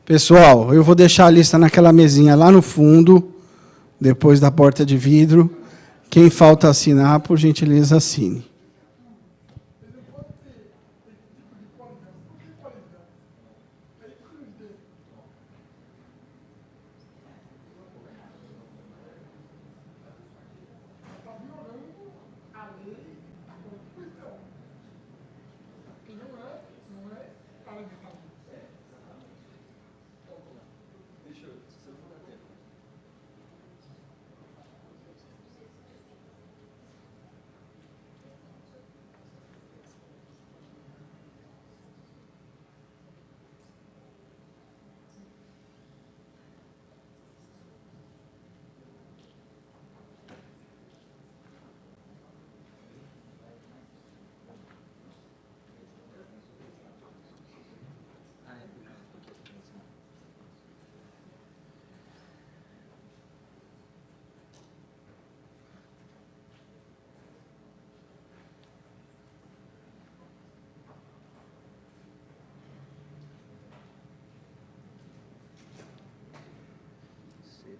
Pessoal, eu vou deixar a lista naquela mesinha lá no fundo, depois da porta de vidro. Quem falta assinar, por gentileza, assine.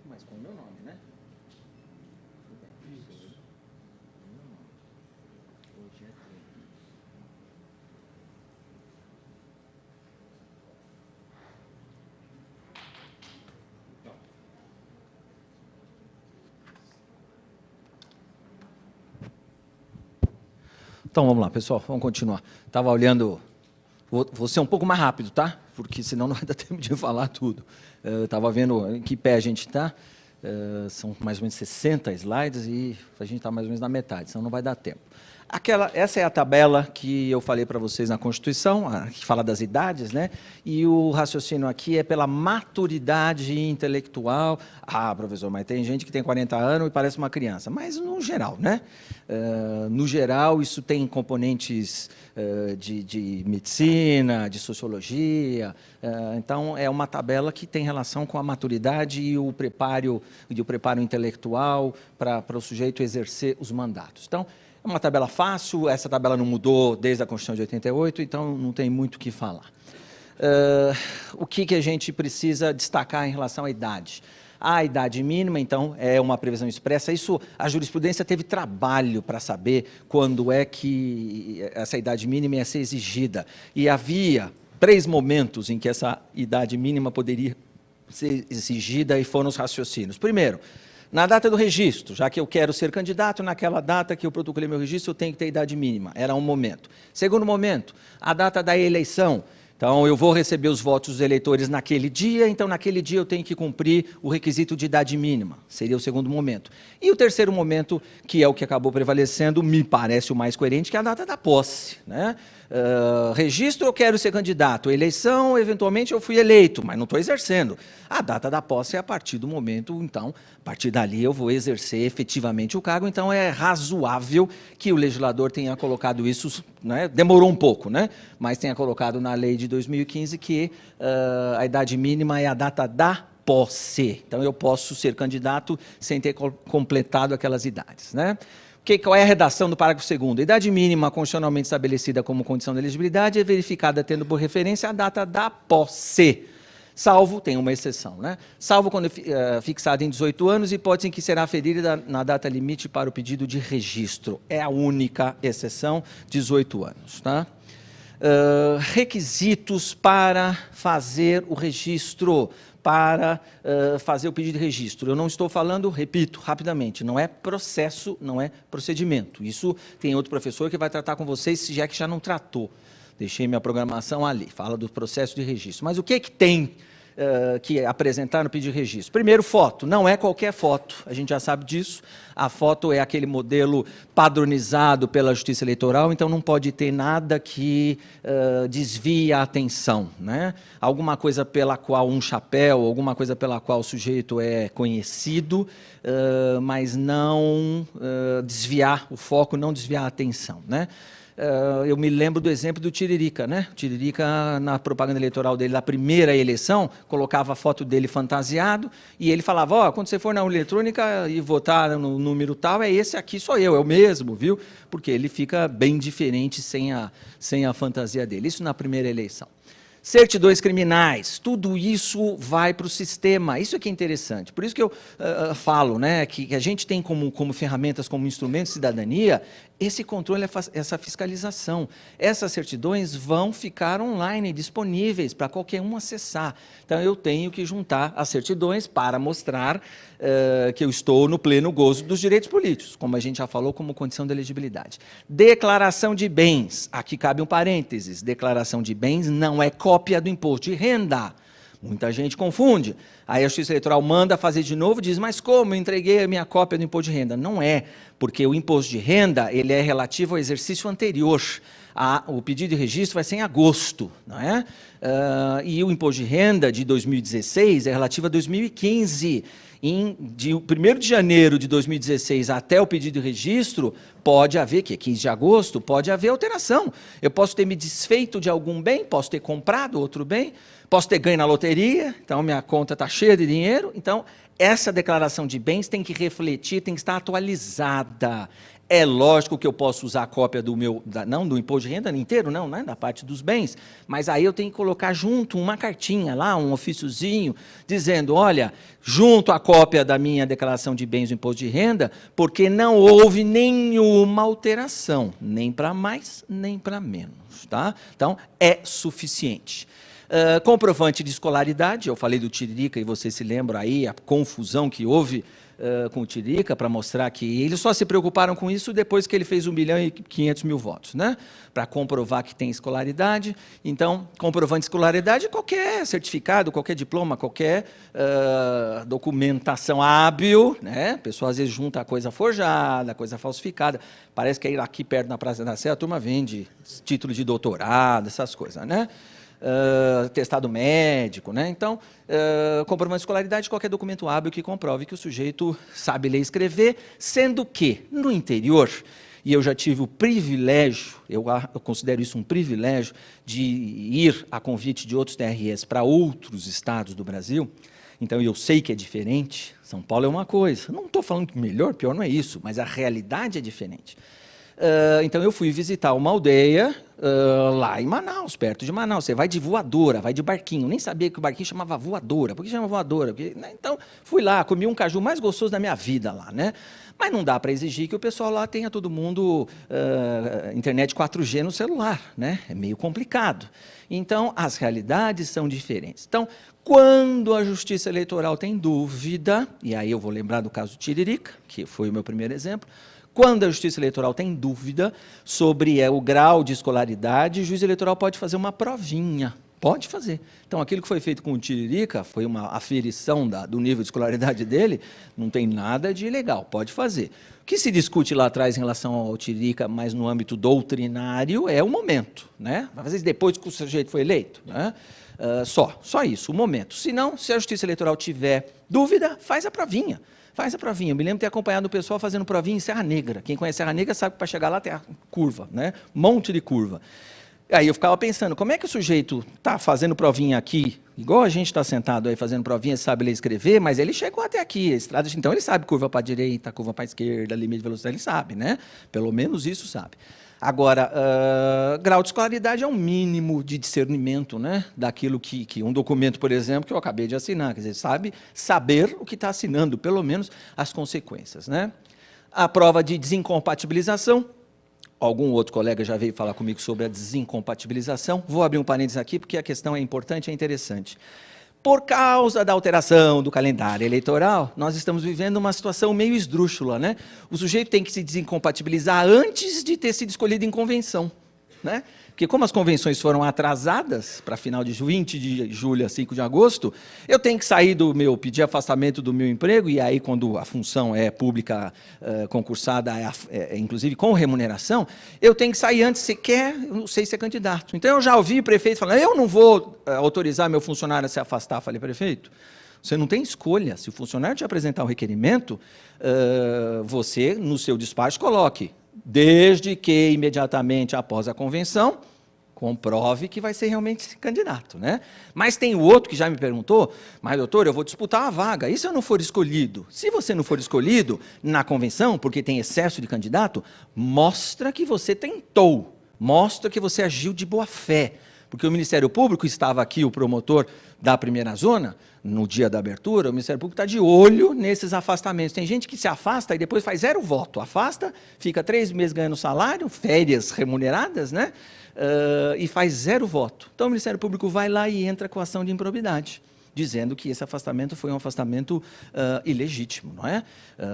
Mas com o meu nome, né? Isso. Hoje é 30. Então, vamos lá, pessoal, vamos continuar. Estava olhando, vou ser um pouco mais rápido, tá? Porque senão não vai dar tempo de falar tudo. Estava vendo em que pé a gente está, são mais ou menos 60 slides e a gente está mais ou menos na metade, senão não vai dar tempo. Essa é a tabela que eu falei para vocês na Constituição, que fala das idades, né? E o raciocínio aqui é pela maturidade intelectual. Ah, professor, mas tem gente que tem 40 anos e parece uma criança. Mas no geral, né? No geral, isso tem componentes de medicina, de sociologia. Então, é uma tabela que tem relação com a maturidade e o preparo intelectual para o sujeito exercer os mandatos. Então, é uma tabela fácil, essa tabela não mudou desde a Constituição de 88, então não tem muito o que falar. O que a gente precisa destacar em relação à idade? A idade mínima, então, é uma previsão expressa. Isso, a jurisprudência teve trabalho para saber quando é que essa idade mínima ia ser exigida. E havia 3 momentos em que essa idade mínima poderia ser exigida e foram os raciocínios. Primeiro, na data do registro, já que eu quero ser candidato, naquela data que eu protocolei meu registro, eu tenho que ter idade mínima. Era um momento. Segundo momento, a data da eleição. Então, eu vou receber os votos dos eleitores naquele dia, então, naquele dia, eu tenho que cumprir o requisito de idade mínima. Seria o segundo momento. E o terceiro momento, que é o que acabou prevalecendo, me parece o mais coerente, que é a data da posse, né? Registro, eu quero ser candidato. Eleição, eventualmente, eu fui eleito, mas não estou exercendo. A data da posse é a partir do momento, então, a partir dali eu vou exercer efetivamente o cargo, então é razoável que o legislador tenha colocado isso, né? Demorou um pouco, né? Mas tenha colocado na lei de 2015 que a idade mínima é a data da posse. Então, eu posso ser candidato sem ter completado aquelas idades, né? Qual é a redação do parágrafo 2º? A idade mínima constitucionalmente estabelecida como condição de elegibilidade é verificada tendo por referência a data da posse, salvo, tem uma exceção, né? Salvo quando fixada em 18 anos, hipótese em que será aferida na data limite para o pedido de registro. É a única exceção, 18 anos, tá? Requisitos para fazer o registro, para fazer o pedido de registro. Eu não estou falando, repito, rapidamente, não é processo, não é procedimento. Isso tem outro professor que vai tratar com vocês, já que já não tratou. Deixei minha programação ali, fala do processo de registro. Mas o que tem que apresentar no pedido de registro? Primeiro, foto. Não é qualquer foto, a gente já sabe disso. A foto é aquele modelo padronizado pela Justiça Eleitoral, então não pode ter nada que desvie a atenção, né? Alguma coisa pela qual um chapéu, alguma coisa pela qual o sujeito é conhecido, mas não desviar o foco, não desviar a atenção, né? Eu me lembro do exemplo do Tiririca, né? O Tiririca, na propaganda eleitoral dele, na primeira eleição, colocava a foto dele fantasiado e ele falava, ó, quando você for na urna eletrônica e votar no número tal, é esse aqui, sou eu, é o mesmo, viu? Porque ele fica bem diferente sem a fantasia dele. Isso na primeira eleição. Certidões criminais, tudo isso vai para o sistema. Isso é que é interessante. Por isso que eu falo, né, que a gente tem como ferramentas, como instrumento de cidadania, esse controle, essa fiscalização. Essas certidões vão ficar online, disponíveis para qualquer um acessar. Então, eu tenho que juntar as certidões para mostrar que eu estou no pleno gozo dos direitos políticos, como a gente já falou, como condição de elegibilidade. Declaração de bens. Aqui cabe um parênteses. Declaração de bens não é cópia do imposto de renda. Muita gente confunde. Aí a Justiça Eleitoral manda fazer de novo e diz, mas como eu entreguei a minha cópia do imposto de renda? Não é, porque o imposto de renda ele é relativo ao exercício anterior. O pedido de registro vai ser em agosto, não é? E o imposto de renda de 2016 é relativo a 2015. De 1º de janeiro de 2016 até o pedido de registro, pode haver, que é 15 de agosto, pode haver alteração. Eu posso ter me desfeito de algum bem, posso ter comprado outro bem, posso ter ganho na loteria, então minha conta está cheia de dinheiro. Então, essa declaração de bens tem que refletir, tem que estar atualizada. É lógico que eu posso usar a cópia não do imposto de renda inteiro, não, né, da parte dos bens, mas aí eu tenho que colocar junto uma cartinha lá, um ofíciozinho, dizendo, olha, junto a cópia da minha declaração de bens do imposto de renda, porque não houve nenhuma alteração, nem para mais, nem para menos, tá? Então, é suficiente. Comprovante de escolaridade, eu falei do Tiririca e você se lembra aí a confusão que houve com o Tiririca para mostrar que eles só se preocuparam com isso depois que ele fez 1.500.000 votos, né? Para comprovar que tem escolaridade. Então, comprovante de escolaridade, qualquer certificado, qualquer diploma, qualquer documentação hábil, né? A pessoa às vezes junta a coisa forjada, a coisa falsificada. Parece que aqui perto na Praça da Sé a turma vende título de doutorado, essas coisas, né? Testado médico, né? Então, comprovante de escolaridade, qualquer documento hábil que comprove que o sujeito sabe ler e escrever, sendo que, no interior, e eu já tive o privilégio, eu considero isso um privilégio, de ir a convite de outros TREs para outros estados do Brasil, então eu sei que é diferente, São Paulo é uma coisa, não estou falando que melhor, pior, não é isso, mas a realidade é diferente. Então, eu fui visitar uma aldeia lá em Manaus, perto de Manaus. Você vai de voadora, vai de barquinho. Nem sabia que o barquinho chamava voadora. Por que chama voadora? Porque, né? Então, fui lá, comi um caju mais gostoso da minha vida lá, né? Mas não dá para exigir que o pessoal lá tenha todo mundo internet 4G no celular, né? É meio complicado. Então, as realidades são diferentes. Então, quando a Justiça Eleitoral tem dúvida, e aí eu vou lembrar do caso Tiririca, que foi o meu primeiro exemplo, quando a Justiça Eleitoral tem dúvida sobre o grau de escolaridade, o juiz eleitoral pode fazer uma provinha. Pode fazer. Então, aquilo que foi feito com o Tiririca foi uma aferição do nível de escolaridade dele, não tem nada de ilegal, pode fazer. O que se discute lá atrás em relação ao Tiririca, mas no âmbito doutrinário, é o momento, né? Vai fazer isso depois que o sujeito foi eleito, né? Só isso, o momento. Se não, se a Justiça Eleitoral tiver dúvida, faz a provinha. Faz a provinha. Eu me lembro de ter acompanhado o pessoal fazendo provinha em Serra Negra. Quem conhece Serra Negra sabe que para chegar lá tem a curva, né? Monte de curva. Aí eu ficava pensando, como é que o sujeito está fazendo provinha aqui, igual a gente está sentado aí fazendo provinha, sabe ler e escrever, mas ele chegou até aqui, a estrada, então ele sabe curva para a direita, curva para a esquerda, limite de velocidade, ele sabe, né? Pelo menos isso sabe. Agora, grau de escolaridade é um mínimo de discernimento, né, daquilo que um documento, por exemplo, que eu acabei de assinar, quer dizer, saber o que está assinando, pelo menos as consequências, né? A prova de desincompatibilização, algum outro colega já veio falar comigo sobre a desincompatibilização, vou abrir um parênteses aqui porque a questão é importante e é interessante. Por causa da alteração do calendário eleitoral, nós estamos vivendo uma situação meio esdrúxula, né? O sujeito tem que se desincompatibilizar antes de ter sido escolhido em convenção, né? Porque como as convenções foram atrasadas para final de 20 de julho a 5 de agosto, eu tenho que sair pedir afastamento do meu emprego, e aí quando a função é pública, concursada, inclusive com remuneração, eu tenho que sair antes sequer, eu não sei ser candidato. Então eu já ouvi prefeito falando, eu não vou autorizar meu funcionário a se afastar. Falei, prefeito, você não tem escolha. Se o funcionário te apresentar o requerimento, você, no seu despacho, coloque, desde que imediatamente após a convenção, comprove que vai ser realmente candidato, né? Mas tem o outro que já me perguntou, mas doutor, eu vou disputar a vaga, e se eu não for escolhido? Se você não for escolhido na convenção, porque tem excesso de candidato, mostra que você tentou, mostra que você agiu de boa fé, Porque o Ministério Público estava aqui, o promotor da primeira zona, no dia da abertura, o Ministério Público está de olho nesses afastamentos. Tem gente que se afasta e depois faz 0 voto. Afasta, fica 3 meses ganhando salário, férias remuneradas, né? E faz 0 voto. Então o Ministério Público vai lá e entra com ação de improbidade, dizendo que esse afastamento foi um afastamento ilegítimo, não é?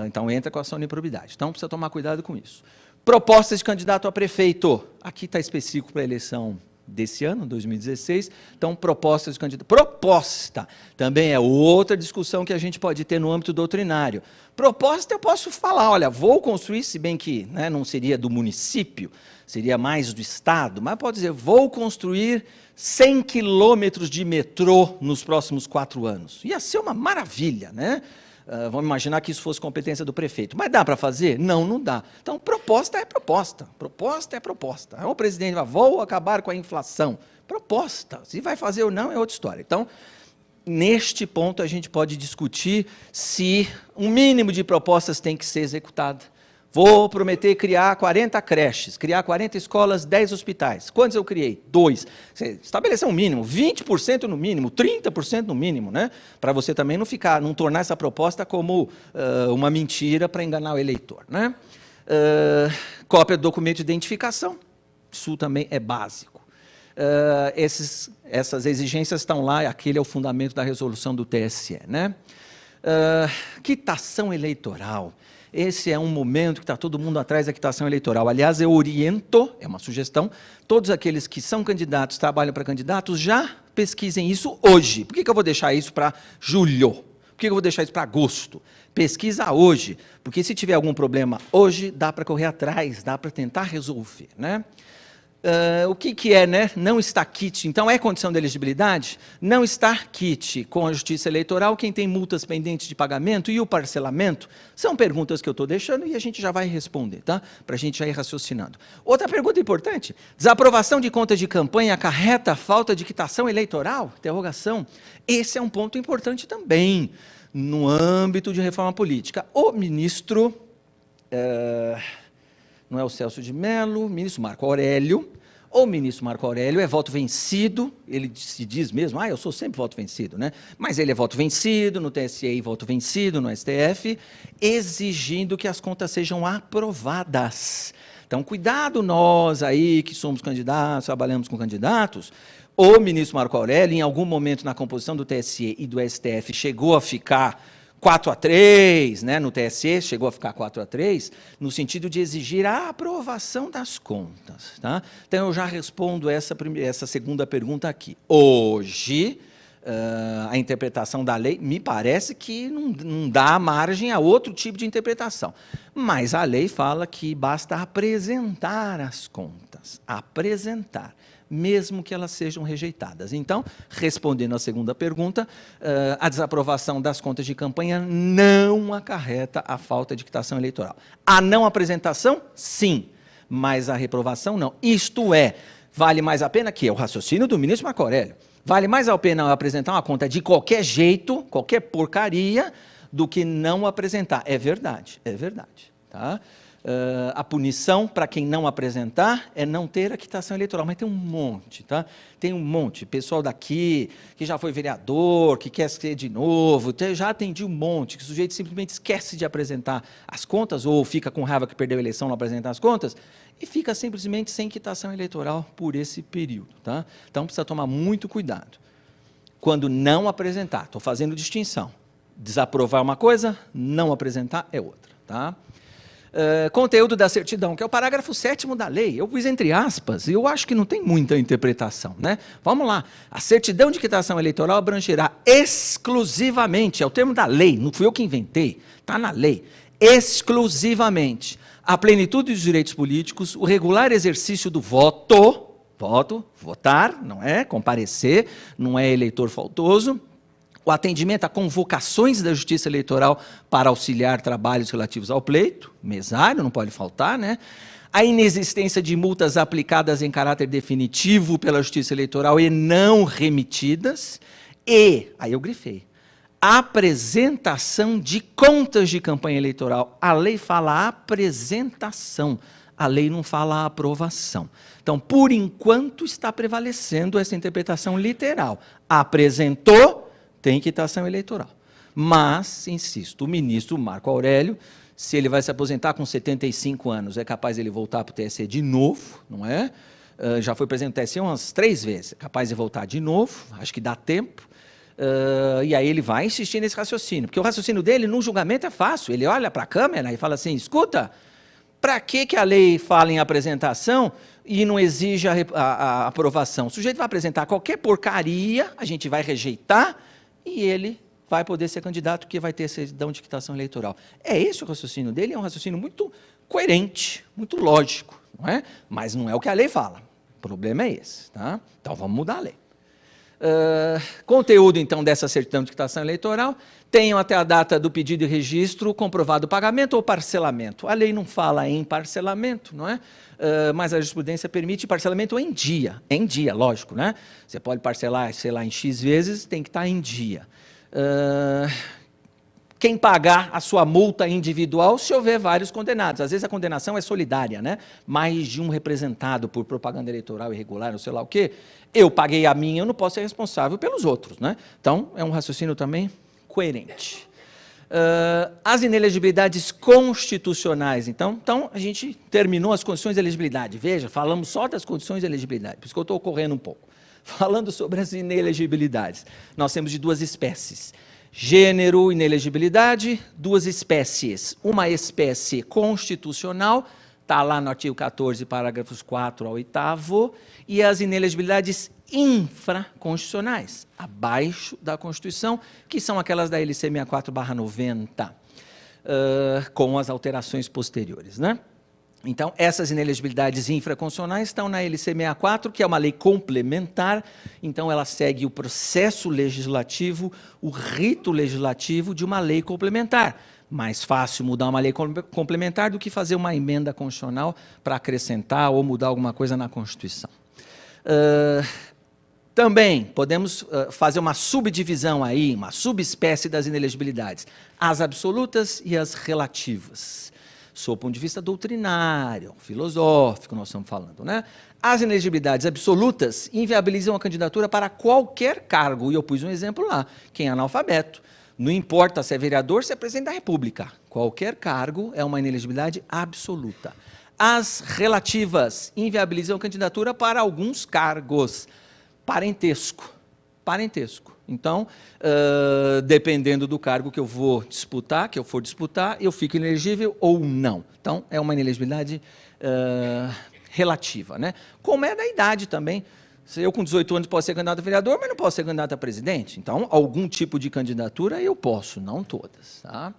Então entra com ação de improbidade. Então precisa tomar cuidado com isso. Propostas de candidato a prefeito. Aqui está específico para a eleição desse ano, 2016, então propostas de candidato. Proposta também é outra discussão que a gente pode ter no âmbito doutrinário. Proposta eu posso falar, olha, vou construir, se bem que, né, não seria do município, seria mais do Estado, mas pode dizer, vou construir 100 quilômetros de metrô nos próximos 4 anos. Ia ser uma maravilha, né? Vamos imaginar que isso fosse competência do prefeito. Mas dá para fazer? Não, não dá. Então, proposta é proposta. Proposta é proposta. O presidente vai, vou acabar com a inflação. Proposta. Se vai fazer ou não é outra história. Então, neste ponto, a gente pode discutir se um mínimo de propostas tem que ser executado. Vou prometer criar 40 creches, criar 40 escolas, 10 hospitais. Quantos eu criei? 2. Estabelecer um mínimo, 20% no mínimo, 30% no mínimo, né? Para você também não tornar essa proposta como uma mentira para enganar o eleitor, né? Cópia do documento de identificação, isso também é básico. Essas exigências estão lá, aquele é o fundamento da resolução do TSE, né? Quitação eleitoral. Esse é um momento que está todo mundo atrás da quitação eleitoral. Aliás, eu oriento, é uma sugestão, todos aqueles que são candidatos, trabalham para candidatos, já pesquisem isso hoje. Por que eu vou deixar isso para julho? Por que eu vou deixar isso para agosto? Pesquisa hoje, porque se tiver algum problema hoje, dá para correr atrás, dá para tentar resolver, né? O que é, né? Não está quite. Então, é condição de elegibilidade? Não estar quite com a Justiça Eleitoral, quem tem multas pendentes de pagamento e o parcelamento? São perguntas que eu estou deixando e a gente já vai responder, tá? Para a gente já ir raciocinando. Outra pergunta importante. Desaprovação de contas de campanha acarreta a falta de quitação eleitoral? Interrogação. Esse é um ponto importante também, no âmbito de reforma política. O ministro... não é o Celso de Mello, o ministro Marco Aurélio. O ministro Marco Aurélio é voto vencido, ele se diz mesmo, eu sou sempre voto vencido, né? Mas ele é voto vencido no TSE e voto vencido no STF, exigindo que as contas sejam aprovadas. Então, cuidado nós aí que somos candidatos, trabalhamos com candidatos. O ministro Marco Aurélio, em algum momento na composição do TSE e do STF, chegou a ficar 4-3, né, no TSE, chegou a ficar 4-3, no sentido de exigir a aprovação das contas. Tá? Então, eu já respondo essa segunda pergunta aqui. Hoje, a interpretação da lei, me parece que não dá margem a outro tipo de interpretação. Mas a lei fala que basta apresentar as contas, apresentar, mesmo que elas sejam rejeitadas. Então, respondendo à segunda pergunta, a desaprovação das contas de campanha não acarreta a falta de quitação eleitoral. A não apresentação, sim, mas a reprovação, não. Isto é, vale mais a pena que é o raciocínio do ministro Marco Aurélio. Vale mais a pena apresentar uma conta de qualquer jeito, qualquer porcaria, do que não apresentar. É verdade, é verdade. Tá? A punição para quem não apresentar é não ter a quitação eleitoral, mas tem um monte, tá? Tem um monte, pessoal daqui que já foi vereador, que quer ser de novo, já atendi um monte, que o sujeito simplesmente esquece de apresentar as contas, ou fica com raiva que perdeu a eleição, não apresentar as contas, e fica simplesmente sem quitação eleitoral por esse período, tá? Então precisa tomar muito cuidado. Quando não apresentar, estou fazendo distinção, desaprovar uma coisa, não apresentar é outra, tá? Conteúdo da certidão, que é o parágrafo 7º da lei. Eu pus entre aspas, e eu acho que não tem muita interpretação, né? Vamos lá. A certidão de quitação eleitoral abrangerá exclusivamente, é o termo da lei, não fui eu que inventei, está na lei, exclusivamente a plenitude dos direitos políticos, o regular exercício do voto, votar, não é? Comparecer, não é eleitor faltoso, o atendimento a convocações da Justiça Eleitoral para auxiliar trabalhos relativos ao pleito, mesário, não pode faltar, né? A inexistência de multas aplicadas em caráter definitivo pela Justiça Eleitoral e não remetidas, e, aí eu grifei, apresentação de contas de campanha eleitoral. A lei fala apresentação. a lei não fala aprovação. Então, por enquanto, está prevalecendo essa interpretação literal. Apresentou, tem quitação eleitoral. Mas, insisto, o ministro Marco Aurélio, se ele vai se aposentar com 75 anos, é capaz de ele voltar para o TSE de novo, não é? Já foi presidente do TSE umas 3 vezes, é capaz de voltar de novo, acho que dá tempo. E aí ele vai insistir nesse raciocínio, porque o raciocínio dele, no julgamento, é fácil. Ele olha para a câmera e fala assim, escuta, para que a lei fala em apresentação e não exige a aprovação? O sujeito vai apresentar qualquer porcaria, a gente vai rejeitar e ele vai poder ser candidato porque vai ter certidão de quitação eleitoral. É esse o raciocínio dele, é um raciocínio muito coerente, muito lógico, não é? Mas não é o que a lei fala. O problema é esse, tá? Então vamos mudar a lei. Conteúdo, então, dessa certidão de quitação eleitoral: tenham até a data do pedido de registro comprovado o pagamento ou parcelamento. A lei não fala em parcelamento, não é? Mas a jurisprudência permite parcelamento em dia, lógico, né? Você pode parcelar, sei lá, em X vezes, tem que estar em dia. Quem pagar a sua multa individual, se houver vários condenados. Às vezes a condenação é solidária, né? Mais de um representado por propaganda eleitoral irregular, não sei lá o quê. Eu paguei a minha, eu não posso ser responsável pelos outros, né? Então, é um raciocínio também coerente. As inelegibilidades constitucionais, então, a gente terminou as condições de elegibilidade. Veja, falamos só das condições de elegibilidade, por isso que eu estou correndo um pouco. Falando sobre as inelegibilidades, nós temos de 2 espécies. Gênero, inelegibilidade, 2 espécies. Uma espécie constitucional, está lá no artigo 14, parágrafos 4 ao 8º, e as inelegibilidades infraconstitucionais, abaixo da Constituição, que são aquelas da LC 64/90, com as alterações posteriores, né? Então, essas inelegibilidades infraconstitucionais estão na LC 64, que é uma lei complementar, então ela segue o processo legislativo, o rito legislativo de uma lei complementar. Mais fácil mudar uma lei complementar do que fazer uma emenda constitucional para acrescentar ou mudar alguma coisa na Constituição. Também podemos fazer uma subdivisão aí, uma subespécie das inelegibilidades, as absolutas e as relativas. Sob o ponto de vista doutrinário, filosófico, nós estamos falando, né? As inelegibilidades absolutas inviabilizam a candidatura para qualquer cargo, e eu pus um exemplo lá, quem é analfabeto, não importa se é vereador, se é presidente da República, qualquer cargo é uma inelegibilidade absoluta. As relativas inviabilizam a candidatura para alguns cargos, parentesco. Então, dependendo do cargo que eu for disputar, eu fico inelegível ou não. Então, é uma inelegibilidade relativa, né? Como é da idade também. Eu, com 18 anos, posso ser candidato a vereador, mas não posso ser candidato a presidente. Então, algum tipo de candidatura eu posso, não todas, tá?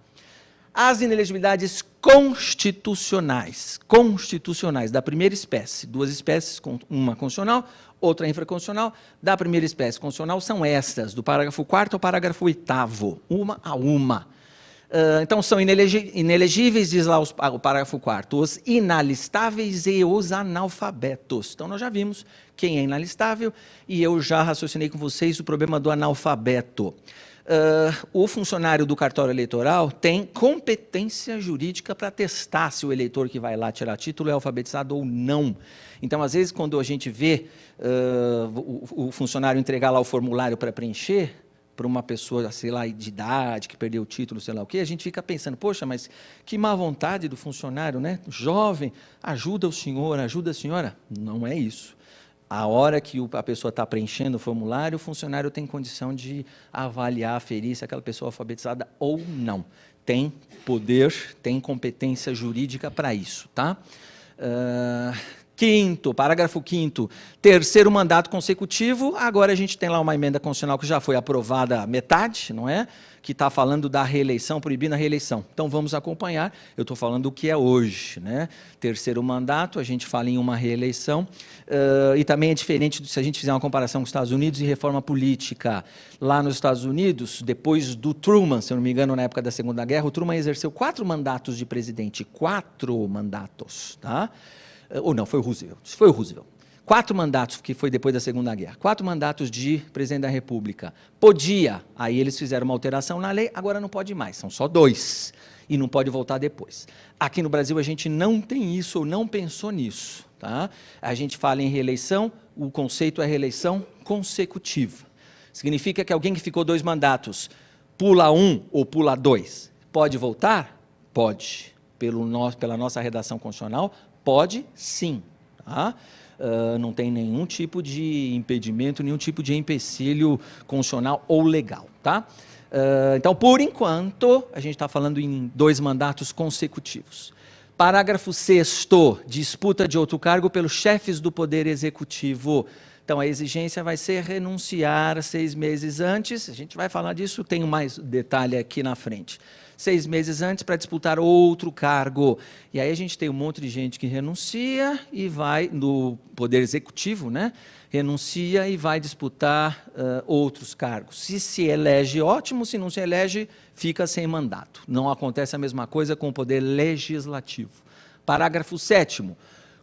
As inelegibilidades constitucionais, da primeira espécie, 2 espécies, uma constitucional, outra infraconstitucional, da primeira espécie constitucional, são estas, do parágrafo 4º ao parágrafo 8º, uma a uma. Então, são inelegíveis, diz lá o parágrafo 4º, os inalistáveis e os analfabetos. Então, nós já vimos quem é inalistável, e eu já raciocinei com vocês o problema do analfabeto. O funcionário do cartório eleitoral tem competência jurídica para testar se o eleitor que vai lá tirar título é alfabetizado ou não. Então, às vezes, quando a gente vê o funcionário entregar lá o formulário para preencher, para uma pessoa, sei lá, de idade, que perdeu o título, sei lá o quê, a gente fica pensando, poxa, mas que má vontade do funcionário, né? Jovem, ajuda o senhor, ajuda a senhora. Não é isso. A hora que a pessoa está preenchendo o formulário, o funcionário tem condição de avaliar, aferir se aquela pessoa é alfabetizada ou não. Tem poder, tem competência jurídica para isso, tá? Parágrafo 5º, terceiro mandato consecutivo. Agora a gente tem lá uma emenda constitucional que já foi aprovada a metade, não é? Que está falando da reeleição, proibindo a reeleição. Então vamos acompanhar, eu estou falando do que é hoje, né? Terceiro mandato, a gente fala em uma reeleição, e também é diferente se a gente fizer uma comparação com os Estados Unidos e reforma política. Lá nos Estados Unidos, depois do Truman, se eu não me engano, na época da Segunda Guerra, o Truman exerceu 4 mandatos de presidente, 4 mandatos, tá? Ou não, foi o Roosevelt. 4 mandatos, que foi depois da Segunda Guerra. 4 mandatos de presidente da República. Podia, aí eles fizeram uma alteração na lei, agora não pode mais, são só 2. e não pode voltar depois. Aqui no Brasil a gente não tem isso ou não pensou nisso. Tá? A gente fala em reeleição, o conceito é reeleição consecutiva. Significa que alguém que ficou 2 mandatos pula 1 ou pula 2, pode voltar? Pode. Pela nossa redação constitucional, pode sim. Tá? Não tem nenhum tipo de impedimento, nenhum tipo de empecilho constitucional ou legal. Tá? Então, por enquanto, a gente está falando em 2 mandatos consecutivos. Parágrafo 6º, disputa de outro cargo pelos chefes do Poder Executivo. Então, a exigência vai ser renunciar 6 meses antes, a gente vai falar disso, tem mais detalhe aqui na frente. 6 meses antes para disputar outro cargo. E aí a gente tem um monte de gente que renuncia e vai, no Poder Executivo, né? Renuncia e vai disputar outros cargos. Se elege, ótimo, se não se elege, fica sem mandato. Não acontece a mesma coisa com o Poder Legislativo. Parágrafo 7º.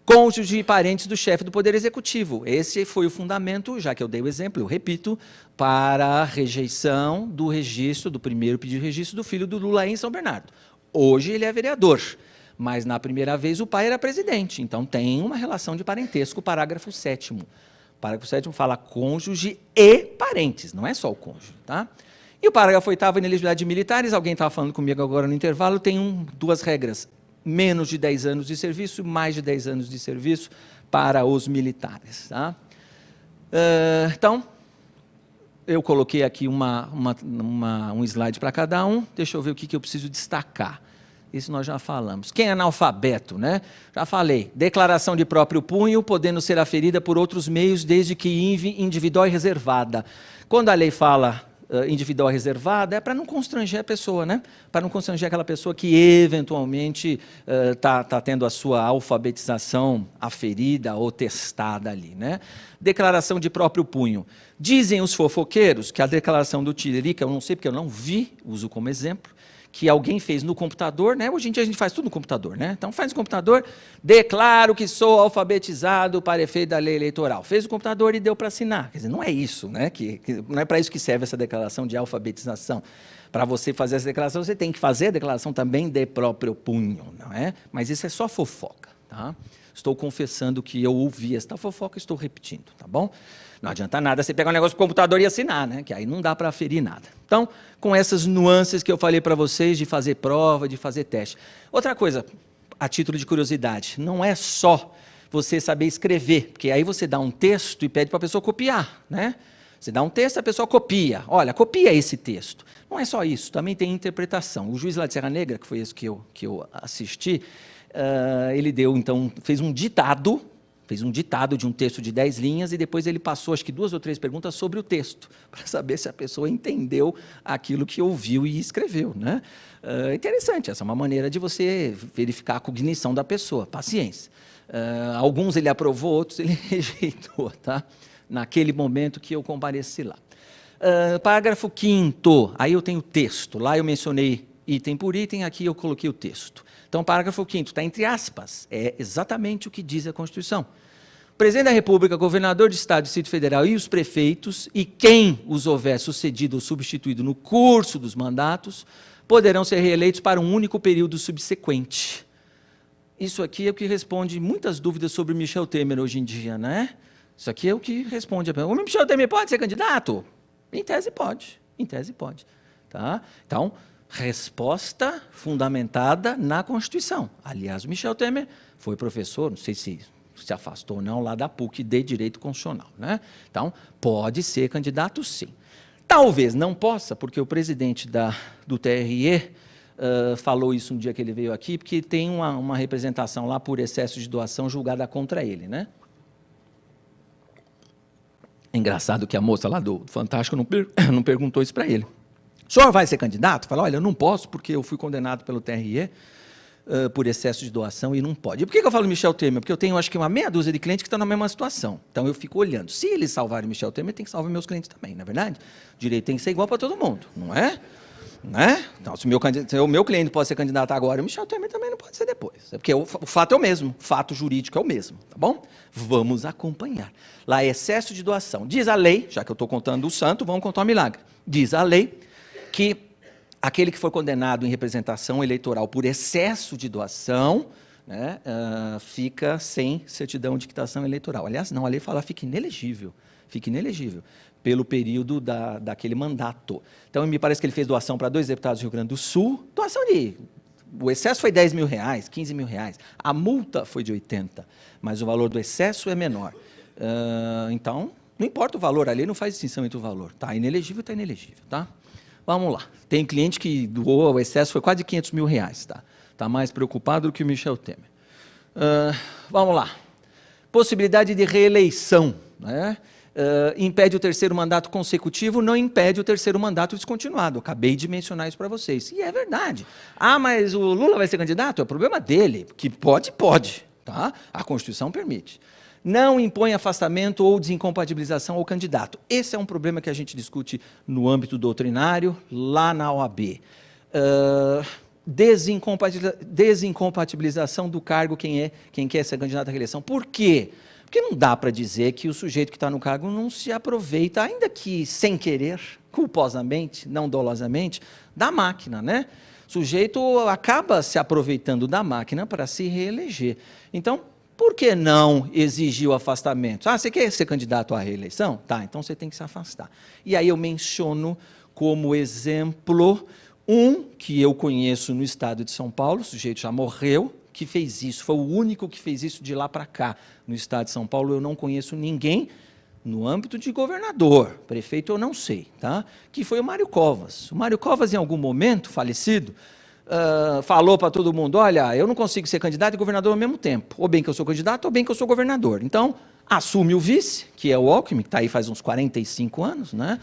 Cônjuge e parentes do chefe do Poder Executivo. Esse foi o fundamento, já que eu dei o exemplo, eu repito, para a rejeição do registro, do primeiro pedido de registro do filho do Lula em São Bernardo. Hoje ele é vereador, mas na primeira vez o pai era presidente, então tem uma relação de parentesco, parágrafo 7º. Parágrafo 7º fala cônjuge e parentes, não é só o cônjuge, tá? E o parágrafo 8º, inelegibilidade de militares, alguém estava falando comigo agora no intervalo, tem 2 regras, menos de 10 anos de serviço, mais de 10 anos de serviço para os militares. Tá? Então, eu coloquei aqui um slide para cada um, deixa eu ver o que eu preciso destacar. Isso nós já falamos. Quem é analfabeto, né? Já falei. Declaração de próprio punho, podendo ser aferida por outros meios, desde que individual e reservada. Quando a lei fala individual e reservada, é para não constranger a pessoa, né? Para não constranger aquela pessoa que eventualmente está tendo a sua alfabetização aferida ou testada ali, né? Declaração de próprio punho. Dizem os fofoqueiros que a declaração do Tiririca, eu não sei porque eu não vi, uso como exemplo, que alguém fez no computador, né? Hoje em dia a gente faz tudo no computador, né? Então faz no computador, declaro que sou alfabetizado para efeito da lei eleitoral. Fez no computador e deu para assinar. Quer dizer, não é isso, né? Não é para isso que serve essa declaração de alfabetização. Para você fazer essa declaração, você tem que fazer a declaração também de próprio punho, não é? Mas isso é só fofoca, tá? Estou confessando que eu ouvi esta fofoca e estou repetindo, tá bom? Não adianta nada você pegar um negócio do computador e assinar, né? Que aí não dá para aferir nada. Então, com essas nuances que eu falei para vocês de fazer prova, de fazer teste. Outra coisa, a título de curiosidade, não é só você saber escrever, porque aí você dá um texto e pede para a pessoa copiar, né? Você dá um texto, a pessoa copia. Olha, copia esse texto. Não é só isso, também tem interpretação. O juiz lá de Serra Negra, que foi esse que eu assisti, ele fez um ditado de um texto de 10 linhas e depois ele passou, acho que 2 ou 3 perguntas sobre o texto, para saber se a pessoa entendeu aquilo que ouviu e escreveu, né? Interessante, essa é uma maneira de você verificar a cognição da pessoa, paciência. Alguns ele aprovou, outros ele rejeitou, tá? Naquele momento que eu compareci lá. Parágrafo 5º, aí eu tenho o texto, lá eu mencionei item por item, aqui eu coloquei o texto. Então, parágrafo 5º está entre aspas, é exatamente o que diz a Constituição. O presidente da República, governador de Estado e Distrito Federal e os prefeitos, e quem os houver sucedido ou substituído no curso dos mandatos, poderão ser reeleitos para um único período subsequente. Isso aqui é o que responde muitas dúvidas sobre Michel Temer hoje em dia, né? Isso aqui é o que responde a pergunta. O Michel Temer pode ser candidato? Em tese pode, tá? Então, resposta fundamentada na Constituição. Aliás, o Michel Temer foi professor, não sei se se afastou ou não, lá da PUC de Direito Constitucional, né? Então, pode ser candidato, sim. Talvez não possa, porque o presidente do TRE falou isso um dia que ele veio aqui, porque tem uma representação lá por excesso de doação julgada contra ele, né? Engraçado que a moça lá do Fantástico não perguntou isso para ele. O senhor vai ser candidato? Fala, olha, eu não posso porque eu fui condenado pelo TRE por excesso de doação e não pode. E por que eu falo Michel Temer? Porque eu tenho, acho que, uma meia dúzia de clientes que estão na mesma situação. Então, eu fico olhando. Se eles salvarem o Michel Temer, tem que salvar meus clientes também, não é verdade? O direito tem que ser igual para todo mundo, não é? Né? Então, se o meu cliente pode ser candidato agora, o Michel Temer também não pode ser depois. É porque o fato é o mesmo, o fato jurídico é o mesmo, tá bom? Vamos acompanhar. Lá, excesso de doação. Diz a lei, já que eu estou contando o santo, vamos contar o milagre. Diz a lei que Aquele que for condenado em representação eleitoral por excesso de doação, né, fica sem certidão de quitação eleitoral. Aliás, não, a lei fala fica inelegível pelo período daquele mandato. Então, me parece que ele fez doação para 2 deputados do Rio Grande do Sul, o excesso foi R$10 mil, R$15 mil. A multa foi de 80, mas o valor do excesso é menor. Então, não importa o valor, a lei não faz distinção entre o valor. Está inelegível, está inelegível. Tá? Vamos lá. Tem cliente que doou, o excesso foi quase R$500 mil. Tá? Está mais preocupado do que o Michel Temer. Vamos lá. Possibilidade de reeleição. Né? Impede o 3º mandato consecutivo, não impede o 3º mandato descontinuado. Acabei de mencionar isso para vocês. E é verdade. Mas o Lula vai ser candidato? É problema dele. Que pode. Tá? A Constituição permite. Não impõe afastamento ou desincompatibilização ao candidato. Esse é um problema que a gente discute no âmbito doutrinário, lá na OAB. Desincompatibilização do cargo, quem quer ser candidato à reeleição. Por quê? Porque não dá para dizer que o sujeito que está no cargo não se aproveita, ainda que sem querer, culposamente, não dolosamente, da máquina, né? O sujeito acaba se aproveitando da máquina para se reeleger. Então, por que não exigir o afastamento? Você quer ser candidato à reeleição? Tá, então você tem que se afastar. E aí eu menciono como exemplo que eu conheço no estado de São Paulo, o sujeito já morreu, que fez isso, foi o único que fez isso de lá para cá. No estado de São Paulo eu não conheço ninguém no âmbito de governador, prefeito eu não sei, tá? Que foi o Mário Covas. O Mário Covas, em algum momento, falecido, falou para todo mundo, olha, eu não consigo ser candidato e governador ao mesmo tempo, ou bem que eu sou candidato, ou bem que eu sou governador. Então, assume o vice, que é o Alckmin, que está aí faz uns 45 anos, né?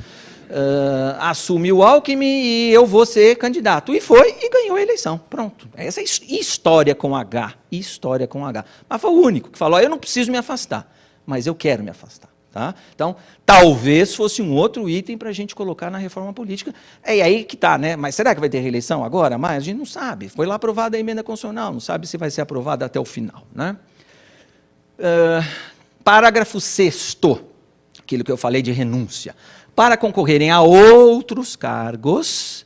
Assume o Alckmin e eu vou ser candidato. E foi e ganhou a eleição. Pronto. Essa é história com H. História com H. Mas foi o único que falou, eu não preciso me afastar, mas eu quero me afastar. Tá? Então, talvez fosse um outro item para a gente colocar na reforma política. É aí que está, né? Mas será que vai ter reeleição agora? Mas a gente não sabe. Foi lá aprovada a emenda constitucional, não sabe se vai ser aprovada até o final. Né? Parágrafo 6º, aquilo que eu falei de renúncia. Para concorrerem a outros cargos,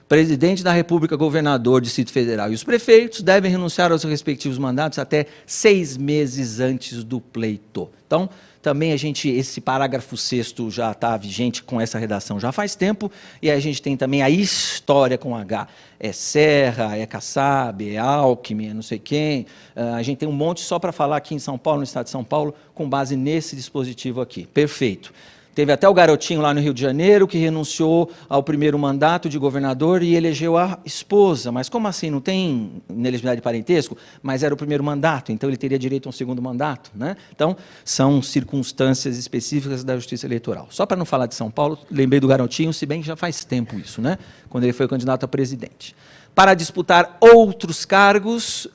presidente da República, governador, Distrito Federal e os prefeitos devem renunciar aos respectivos mandatos até 6 meses antes do pleito. Então, também esse parágrafo 6º já está vigente com essa redação já faz tempo, e a gente tem também a história com H. É Serra, é Kassab, é Alckmin, é não sei quem. A gente tem um monte só para falar aqui em São Paulo, no estado de São Paulo, com base nesse dispositivo aqui. Perfeito. Teve até o garotinho lá no Rio de Janeiro que renunciou ao 1º mandato de governador e elegeu a esposa. Mas como assim? Não tem inelegibilidade de parentesco? Mas era o 1º mandato, então ele teria direito a um 2º mandato. Né? Então, são circunstâncias específicas da Justiça Eleitoral. Só para não falar de São Paulo, lembrei do garotinho, se bem que já faz tempo isso, né? Quando ele foi candidato a presidente. Para disputar outros cargos,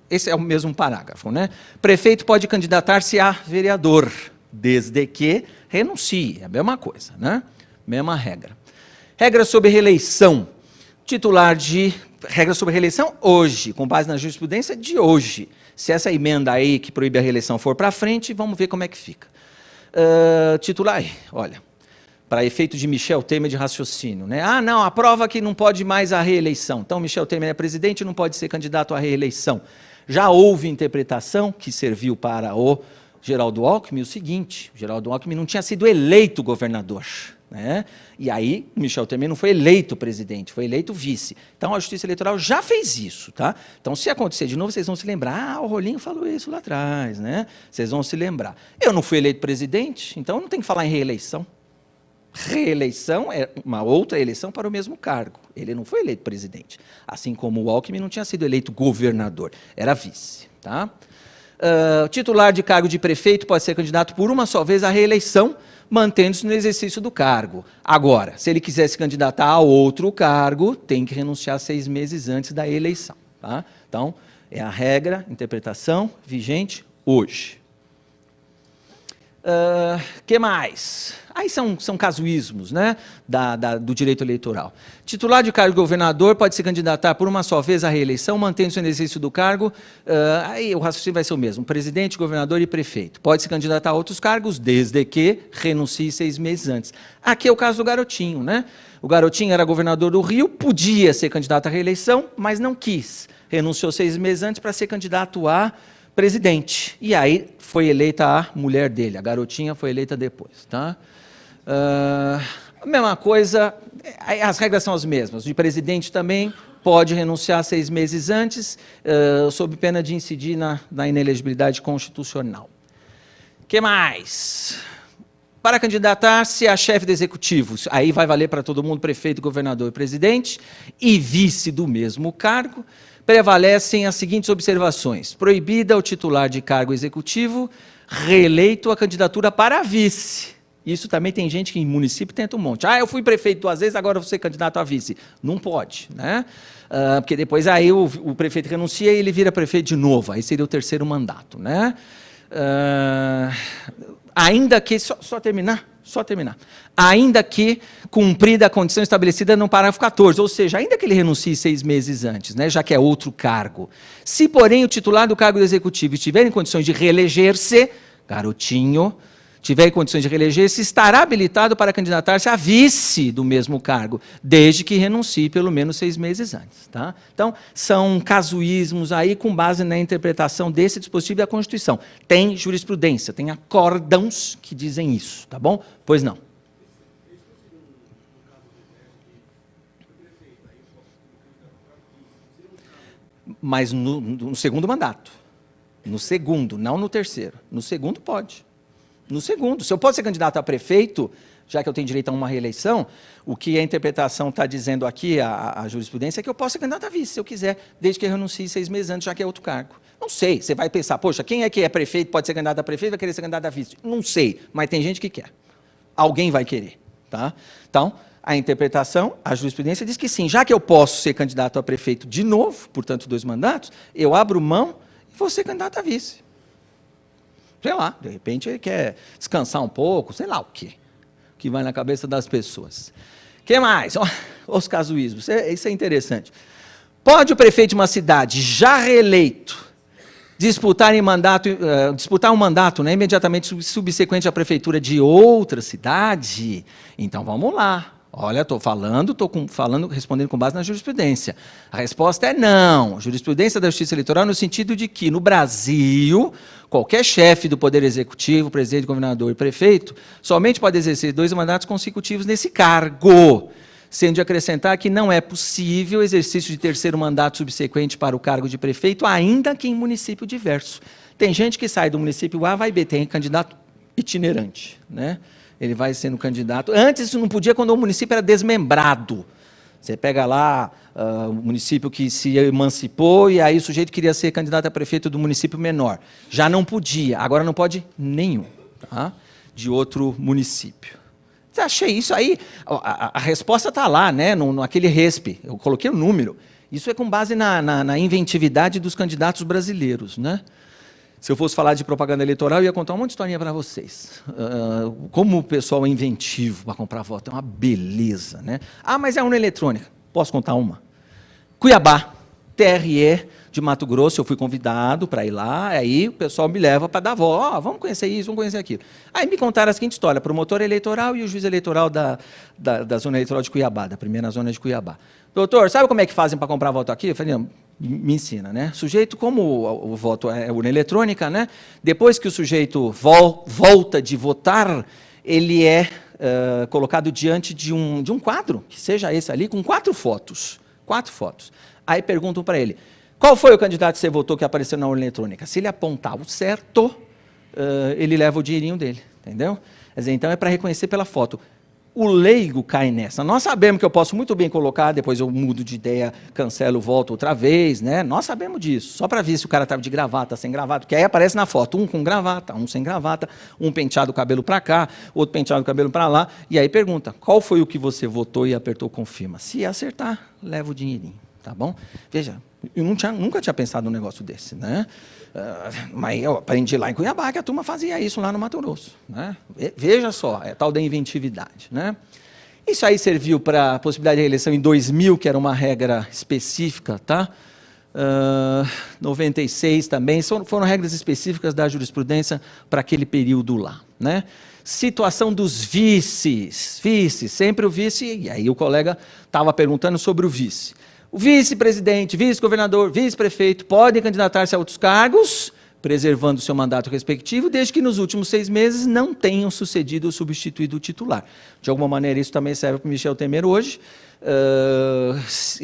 esse é o mesmo parágrafo. Né? Prefeito pode candidatar-se a vereador, desde que renuncie, é a mesma coisa, né? Mesma regra. Regra sobre reeleição. Regra sobre reeleição hoje, com base na jurisprudência de hoje. Se essa emenda aí que proíbe a reeleição for para frente, vamos ver como é que fica. Titular, olha, para efeito de Michel Temer de raciocínio, né? Não, aprova que não pode mais a reeleição. Então, Michel Temer é presidente e não pode ser candidato à reeleição. Já houve interpretação que serviu para o Geraldo Alckmin, o seguinte, Geraldo Alckmin não tinha sido eleito governador, né? E aí Michel Temer não foi eleito presidente, foi eleito vice. Então a Justiça Eleitoral já fez isso, tá? Então se acontecer de novo, vocês vão se lembrar, o Rolinho falou isso lá atrás, né? Vocês vão se lembrar. Eu não fui eleito presidente, então eu não tenho que falar em reeleição. Reeleição é uma outra eleição para o mesmo cargo. Ele não foi eleito presidente, assim como o Alckmin não tinha sido eleito governador, era vice, tá? Titular de cargo de prefeito pode ser candidato por uma só vez à reeleição, mantendo-se no exercício do cargo. Agora, se ele quiser se candidatar a outro cargo, tem que renunciar 6 meses antes da eleição. Tá? Então, é a regra, interpretação vigente hoje. Que mais? Aí são casuísmos, né, do direito eleitoral. Titular de cargo de governador pode se candidatar por uma só vez à reeleição, mantendo-se no exercício do cargo. Aí o raciocínio vai ser o mesmo. Presidente, governador e prefeito. Pode se candidatar a outros cargos, desde que renuncie 6 meses antes. Aqui é o caso do garotinho, né? O Garotinho era governador do Rio, podia ser candidato à reeleição, mas não quis. Renunciou 6 meses antes para ser candidato a presidente. E aí foi eleita a mulher dele, a Garotinha foi eleita depois. Tá? A mesma coisa, as regras são as mesmas. O presidente também pode renunciar 6 meses antes, sob pena de incidir na inelegibilidade constitucional. O que mais? Para candidatar-se a chefe do executivo, aí vai valer para todo mundo, prefeito, governador e presidente, e vice do mesmo cargo, prevalecem as seguintes observações. Proibida o titular de cargo executivo, reeleito a candidatura para vice. Isso também tem gente que em município tenta um monte. Eu fui prefeito 2 vezes, agora vou ser candidato a vice. Não pode, né? Porque depois aí o prefeito renuncia e ele vira prefeito de novo, aí seria o 3º mandato, né? Ainda que, só terminar, ainda que cumprida a condição estabelecida no parágrafo 14, ou seja, ainda que ele renuncie 6 meses antes, né, já que é outro cargo. Se, porém, o titular do cargo do executivo estiver em condições de reeleger-se, Garotinho, tiver em condições de reeleger-se, estará habilitado para candidatar-se a vice do mesmo cargo, desde que renuncie pelo menos 6 meses antes. Tá? Então, são casuísmos aí com base na interpretação desse dispositivo da Constituição. Tem jurisprudência, tem acórdãos que dizem isso, tá bom? Pois não. Mas no segundo mandato. No segundo, não no 3º. No segundo pode. No segundo. Se eu posso ser candidato a prefeito, já que eu tenho direito a uma reeleição, o que a interpretação está dizendo aqui, a jurisprudência, é que eu posso ser candidato a vice, se eu quiser, desde que eu renuncie 6 meses antes, já que é outro cargo. Não sei, você vai pensar, poxa, quem é que é prefeito, pode ser candidato a prefeito, vai querer ser candidato a vice? Não sei, mas tem gente que quer. Alguém vai querer. Tá? Então, a interpretação, a jurisprudência diz que sim, já que eu posso ser candidato a prefeito de novo, portanto 2 mandatos, eu abro mão e vou ser candidato a vice. Sei lá, de repente ele quer descansar um pouco, sei lá o quê, que vai na cabeça das pessoas. O que mais? Os casuísmos, isso é interessante. Pode o prefeito de uma cidade já reeleito disputar um mandato, né, imediatamente subsequente à prefeitura de outra cidade? Então vamos lá. Olha, estou respondendo com base na jurisprudência. A resposta é não. Jurisprudência da Justiça Eleitoral no sentido de que, no Brasil, qualquer chefe do Poder Executivo, presidente, governador e prefeito, somente pode exercer 2 mandatos consecutivos nesse cargo, sendo de acrescentar que não é possível o exercício de 3º mandato subsequente para o cargo de prefeito, ainda que em município diverso. Tem gente que sai do município A, vai B, tem candidato itinerante, né? Ele vai sendo candidato. Antes isso não podia quando o município era desmembrado. Você pega lá o município que se emancipou e aí o sujeito queria ser candidato a prefeito do município menor. Já não podia, agora não pode nenhum, tá? De outro município. Achei isso aí, a resposta está lá, né, naquele RESP, eu coloquei o número. Isso é com base na inventividade dos candidatos brasileiros, né? Se eu fosse falar de propaganda eleitoral, eu ia contar um monte de historinha para vocês. Como o pessoal é inventivo para comprar voto, é uma beleza, né? Mas é urna eletrônica. Posso contar uma? Cuiabá, TRE de Mato Grosso, eu fui convidado para ir lá, aí o pessoal me leva para dar voto. Vamos conhecer isso, vamos conhecer aquilo. Aí me contaram a seguinte história, promotor eleitoral e o juiz eleitoral da zona eleitoral de Cuiabá, da primeira zona de Cuiabá. Doutor, sabe como é que fazem para comprar voto aqui? Eu falei, não, me ensina, né? Sujeito, como o voto é urna eletrônica, né? Depois que o sujeito volta de votar, ele é colocado diante de um quadro, que seja esse ali, com 4 fotos. 4 fotos. Aí perguntam para ele, qual foi o candidato que você votou que apareceu na urna eletrônica? Se ele apontar o certo, ele leva o dinheirinho dele, entendeu? Quer dizer, então é para reconhecer pela foto. O leigo cai nessa. Nós sabemos que eu posso muito bem colocar, depois eu mudo de ideia, cancelo, volto outra vez, né? Nós sabemos disso. Só para ver se o cara estava de gravata, sem gravata, porque aí aparece na foto, um com gravata, um sem gravata, um penteado o cabelo para cá, outro penteado o cabelo para lá, e aí pergunta, qual foi o que você votou e apertou confirma? Se acertar, leva o dinheirinho, tá bom? Veja, eu nunca tinha pensado num negócio desse, né? Mas eu aprendi lá em Cuiabá que a turma fazia isso lá no Mato Grosso, né? Veja só, é tal da inventividade, né? Isso aí serviu para a possibilidade de reeleição em 2000, que era uma regra específica, tá? 96 também, foram regras específicas da jurisprudência para aquele período lá, né? Situação dos vices. Vice, sempre o vice, e aí o colega estava perguntando sobre o vice. O vice-presidente, vice-governador, vice-prefeito podem candidatar-se a outros cargos, preservando seu mandato respectivo, desde que nos últimos 6 meses não tenham sucedido ou substituído o titular. De alguma maneira, isso também serve para o Michel Temer hoje.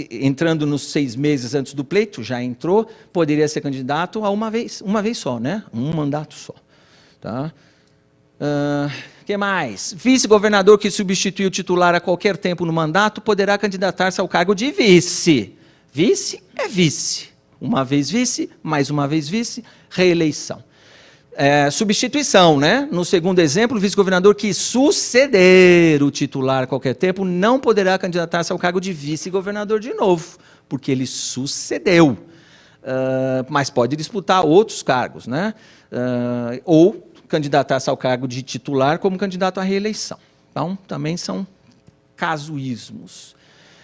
Entrando nos 6 meses antes do pleito, já entrou, poderia ser candidato a uma vez só, né? Um mandato só. Tá? Que mais? Vice-governador que substitui o titular a qualquer tempo no mandato poderá candidatar-se ao cargo de vice. Vice é vice. Uma vez vice, mais uma vez vice, reeleição. Substituição, né? No segundo exemplo, o vice-governador que suceder o titular a qualquer tempo não poderá candidatar-se ao cargo de vice-governador de novo, porque ele sucedeu. Mas pode disputar outros cargos, né? Ou candidatar-se ao cargo de titular como candidato à reeleição. Então, também são casuísmos.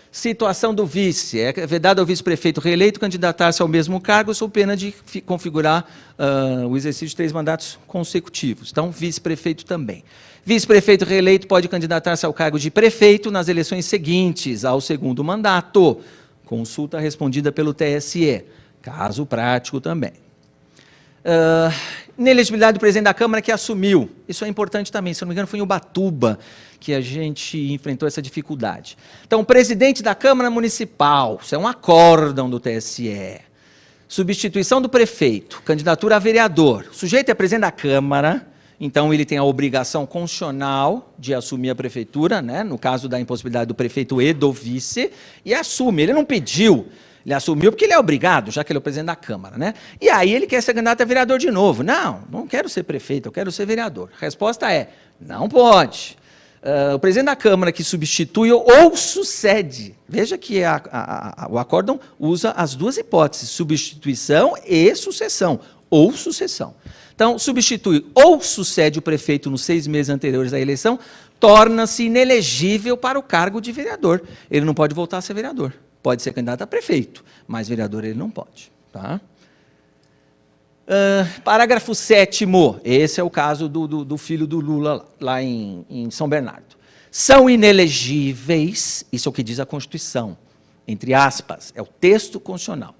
Situação do vice. É vedado ao vice-prefeito reeleito candidatar-se ao mesmo cargo sob pena de configurar o exercício de 3 mandatos consecutivos. Então, vice-prefeito também. Vice-prefeito reeleito pode candidatar-se ao cargo de prefeito nas eleições seguintes ao segundo mandato. Consulta respondida pelo TSE. Caso prático também. Inelegibilidade do presidente da Câmara que assumiu. Isso é importante também. Se não me engano, foi em Ubatuba que a gente enfrentou essa dificuldade. Então, o presidente da Câmara Municipal, isso é um acórdão do TSE. Substituição do prefeito, candidatura a vereador. O sujeito é presidente da Câmara, então ele tem a obrigação constitucional de assumir a prefeitura, né, no caso da impossibilidade do prefeito e do vice, e assume. Ele não pediu. Ele assumiu porque ele é obrigado, já que ele é o presidente da Câmara, né? E aí ele quer ser candidato a vereador de novo. Não quero ser prefeito, eu quero ser vereador. A resposta é, não pode. O presidente da Câmara que substitui ou sucede. Veja que o acórdão usa as 2 hipóteses, substituição e sucessão, ou sucessão. Então, substitui ou sucede o prefeito nos 6 meses anteriores à eleição, torna-se inelegível para o cargo de vereador. Ele não pode voltar a ser vereador. Pode ser candidato a prefeito, mas vereador ele não pode. Tá? Parágrafo 7º, esse é o caso do filho do Lula, lá em São Bernardo. São inelegíveis, isso é o que diz a Constituição, entre aspas, é o texto constitucional.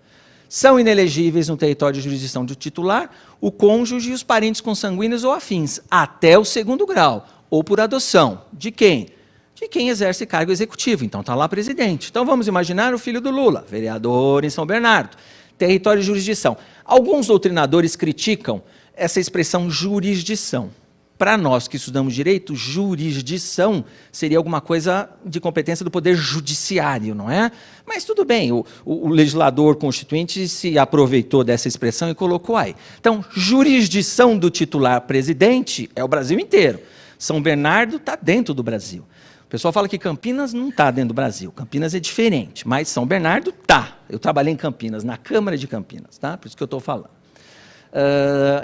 São inelegíveis no território de jurisdição do titular o cônjuge e os parentes consanguíneos ou afins, até o 2º grau, ou por adoção. De quem? De quem exerce cargo executivo. Então, está lá presidente. Então, vamos imaginar o filho do Lula, vereador em São Bernardo. Território e jurisdição. Alguns doutrinadores criticam essa expressão jurisdição. Para nós que estudamos direito, jurisdição seria alguma coisa de competência do Poder Judiciário, não é? Mas tudo bem, o legislador constituinte se aproveitou dessa expressão e colocou aí. Então, jurisdição do titular presidente é o Brasil inteiro. São Bernardo está dentro do Brasil. O pessoal fala que Campinas não está dentro do Brasil. Campinas é diferente, mas São Bernardo está. Eu trabalhei em Campinas, na Câmara de Campinas, tá? Por isso que eu estou falando.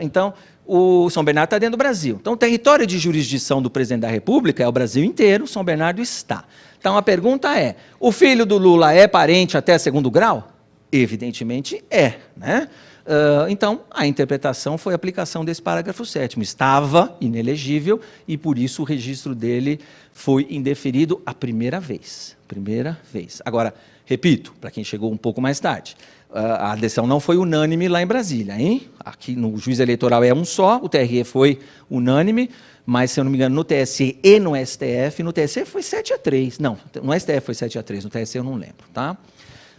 Então, o São Bernardo está dentro do Brasil. Então, o território de jurisdição do presidente da República é o Brasil inteiro, São Bernardo está. Então, a pergunta é, o filho do Lula é parente até 2º grau? Evidentemente é, né? Então, a interpretação foi a aplicação desse parágrafo 7º. Estava inelegível e, por isso, o registro dele foi indeferido a primeira vez. Agora, repito, para quem chegou um pouco mais tarde, a decisão não foi unânime lá em Brasília, hein? Aqui no juiz eleitoral é um só, o TRE foi unânime, mas, se eu não me engano, no TSE e no STF, no TSE foi 7-3. Não, no STF foi 7-3, no TSE eu não lembro, tá?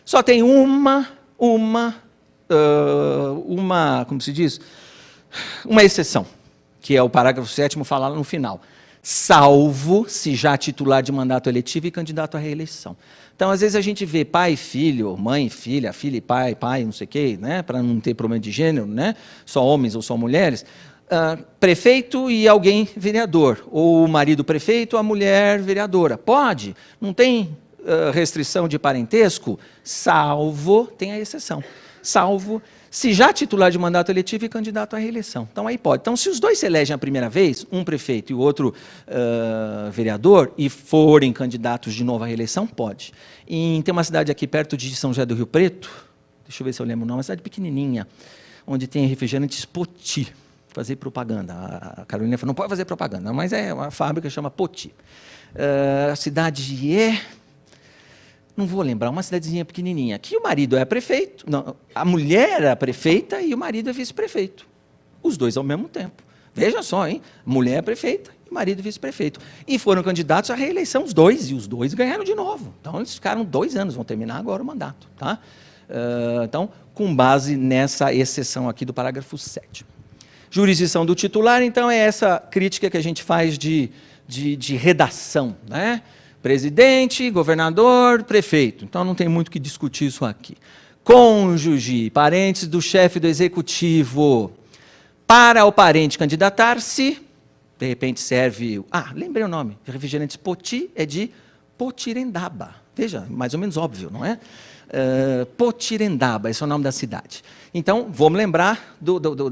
Só tem como se diz? Uma exceção, que é o parágrafo 7º falado no final. Salvo se já titular de mandato eletivo e candidato à reeleição. Então, às vezes a gente vê pai e filho, mãe e filha, filha e pai, não sei o quê, né? Para não ter problema de gênero, né? Só homens ou só mulheres. Prefeito e alguém vereador. Ou o marido prefeito, a mulher vereadora. Pode, não tem restrição de parentesco, salvo, tem a exceção. Salvo se já titular de mandato eletivo e candidato à reeleição. Então, aí pode. Então, se os dois se elegem a primeira vez, um prefeito e o outro vereador, e forem candidatos de novo à reeleição, pode. Tem uma cidade aqui perto de São José do Rio Preto, deixa eu ver se eu lembro o nome, uma cidade pequenininha, onde tem refrigerantes Poti. fazer propaganda. A Carolina falou, não pode fazer propaganda, mas é uma fábrica que chama Poti. A cidade não vou lembrar, uma cidadezinha pequenininha, que o marido é prefeito, não, a mulher é a prefeita e o marido é vice-prefeito. Os dois ao mesmo tempo. Veja só, hein? Mulher é prefeita e marido é vice-prefeito. E foram candidatos à reeleição, os dois, e os dois ganharam de novo. Então, eles ficaram 2 anos, vão terminar agora o mandato. Tá? Então, com base nessa exceção aqui do parágrafo 7º. Jurisdição do titular, então, é essa crítica que a gente faz de redação, né? Presidente, governador, prefeito. Então, não tem muito o que discutir isso aqui. Cônjuge, parentes do chefe do executivo. Para o parente candidatar-se, de repente serve... lembrei o nome. Refrigerantes Poti é de Potirendaba. Veja, mais ou menos óbvio, não é? Potirendaba, esse é o nome da cidade. Então, vamos lembrar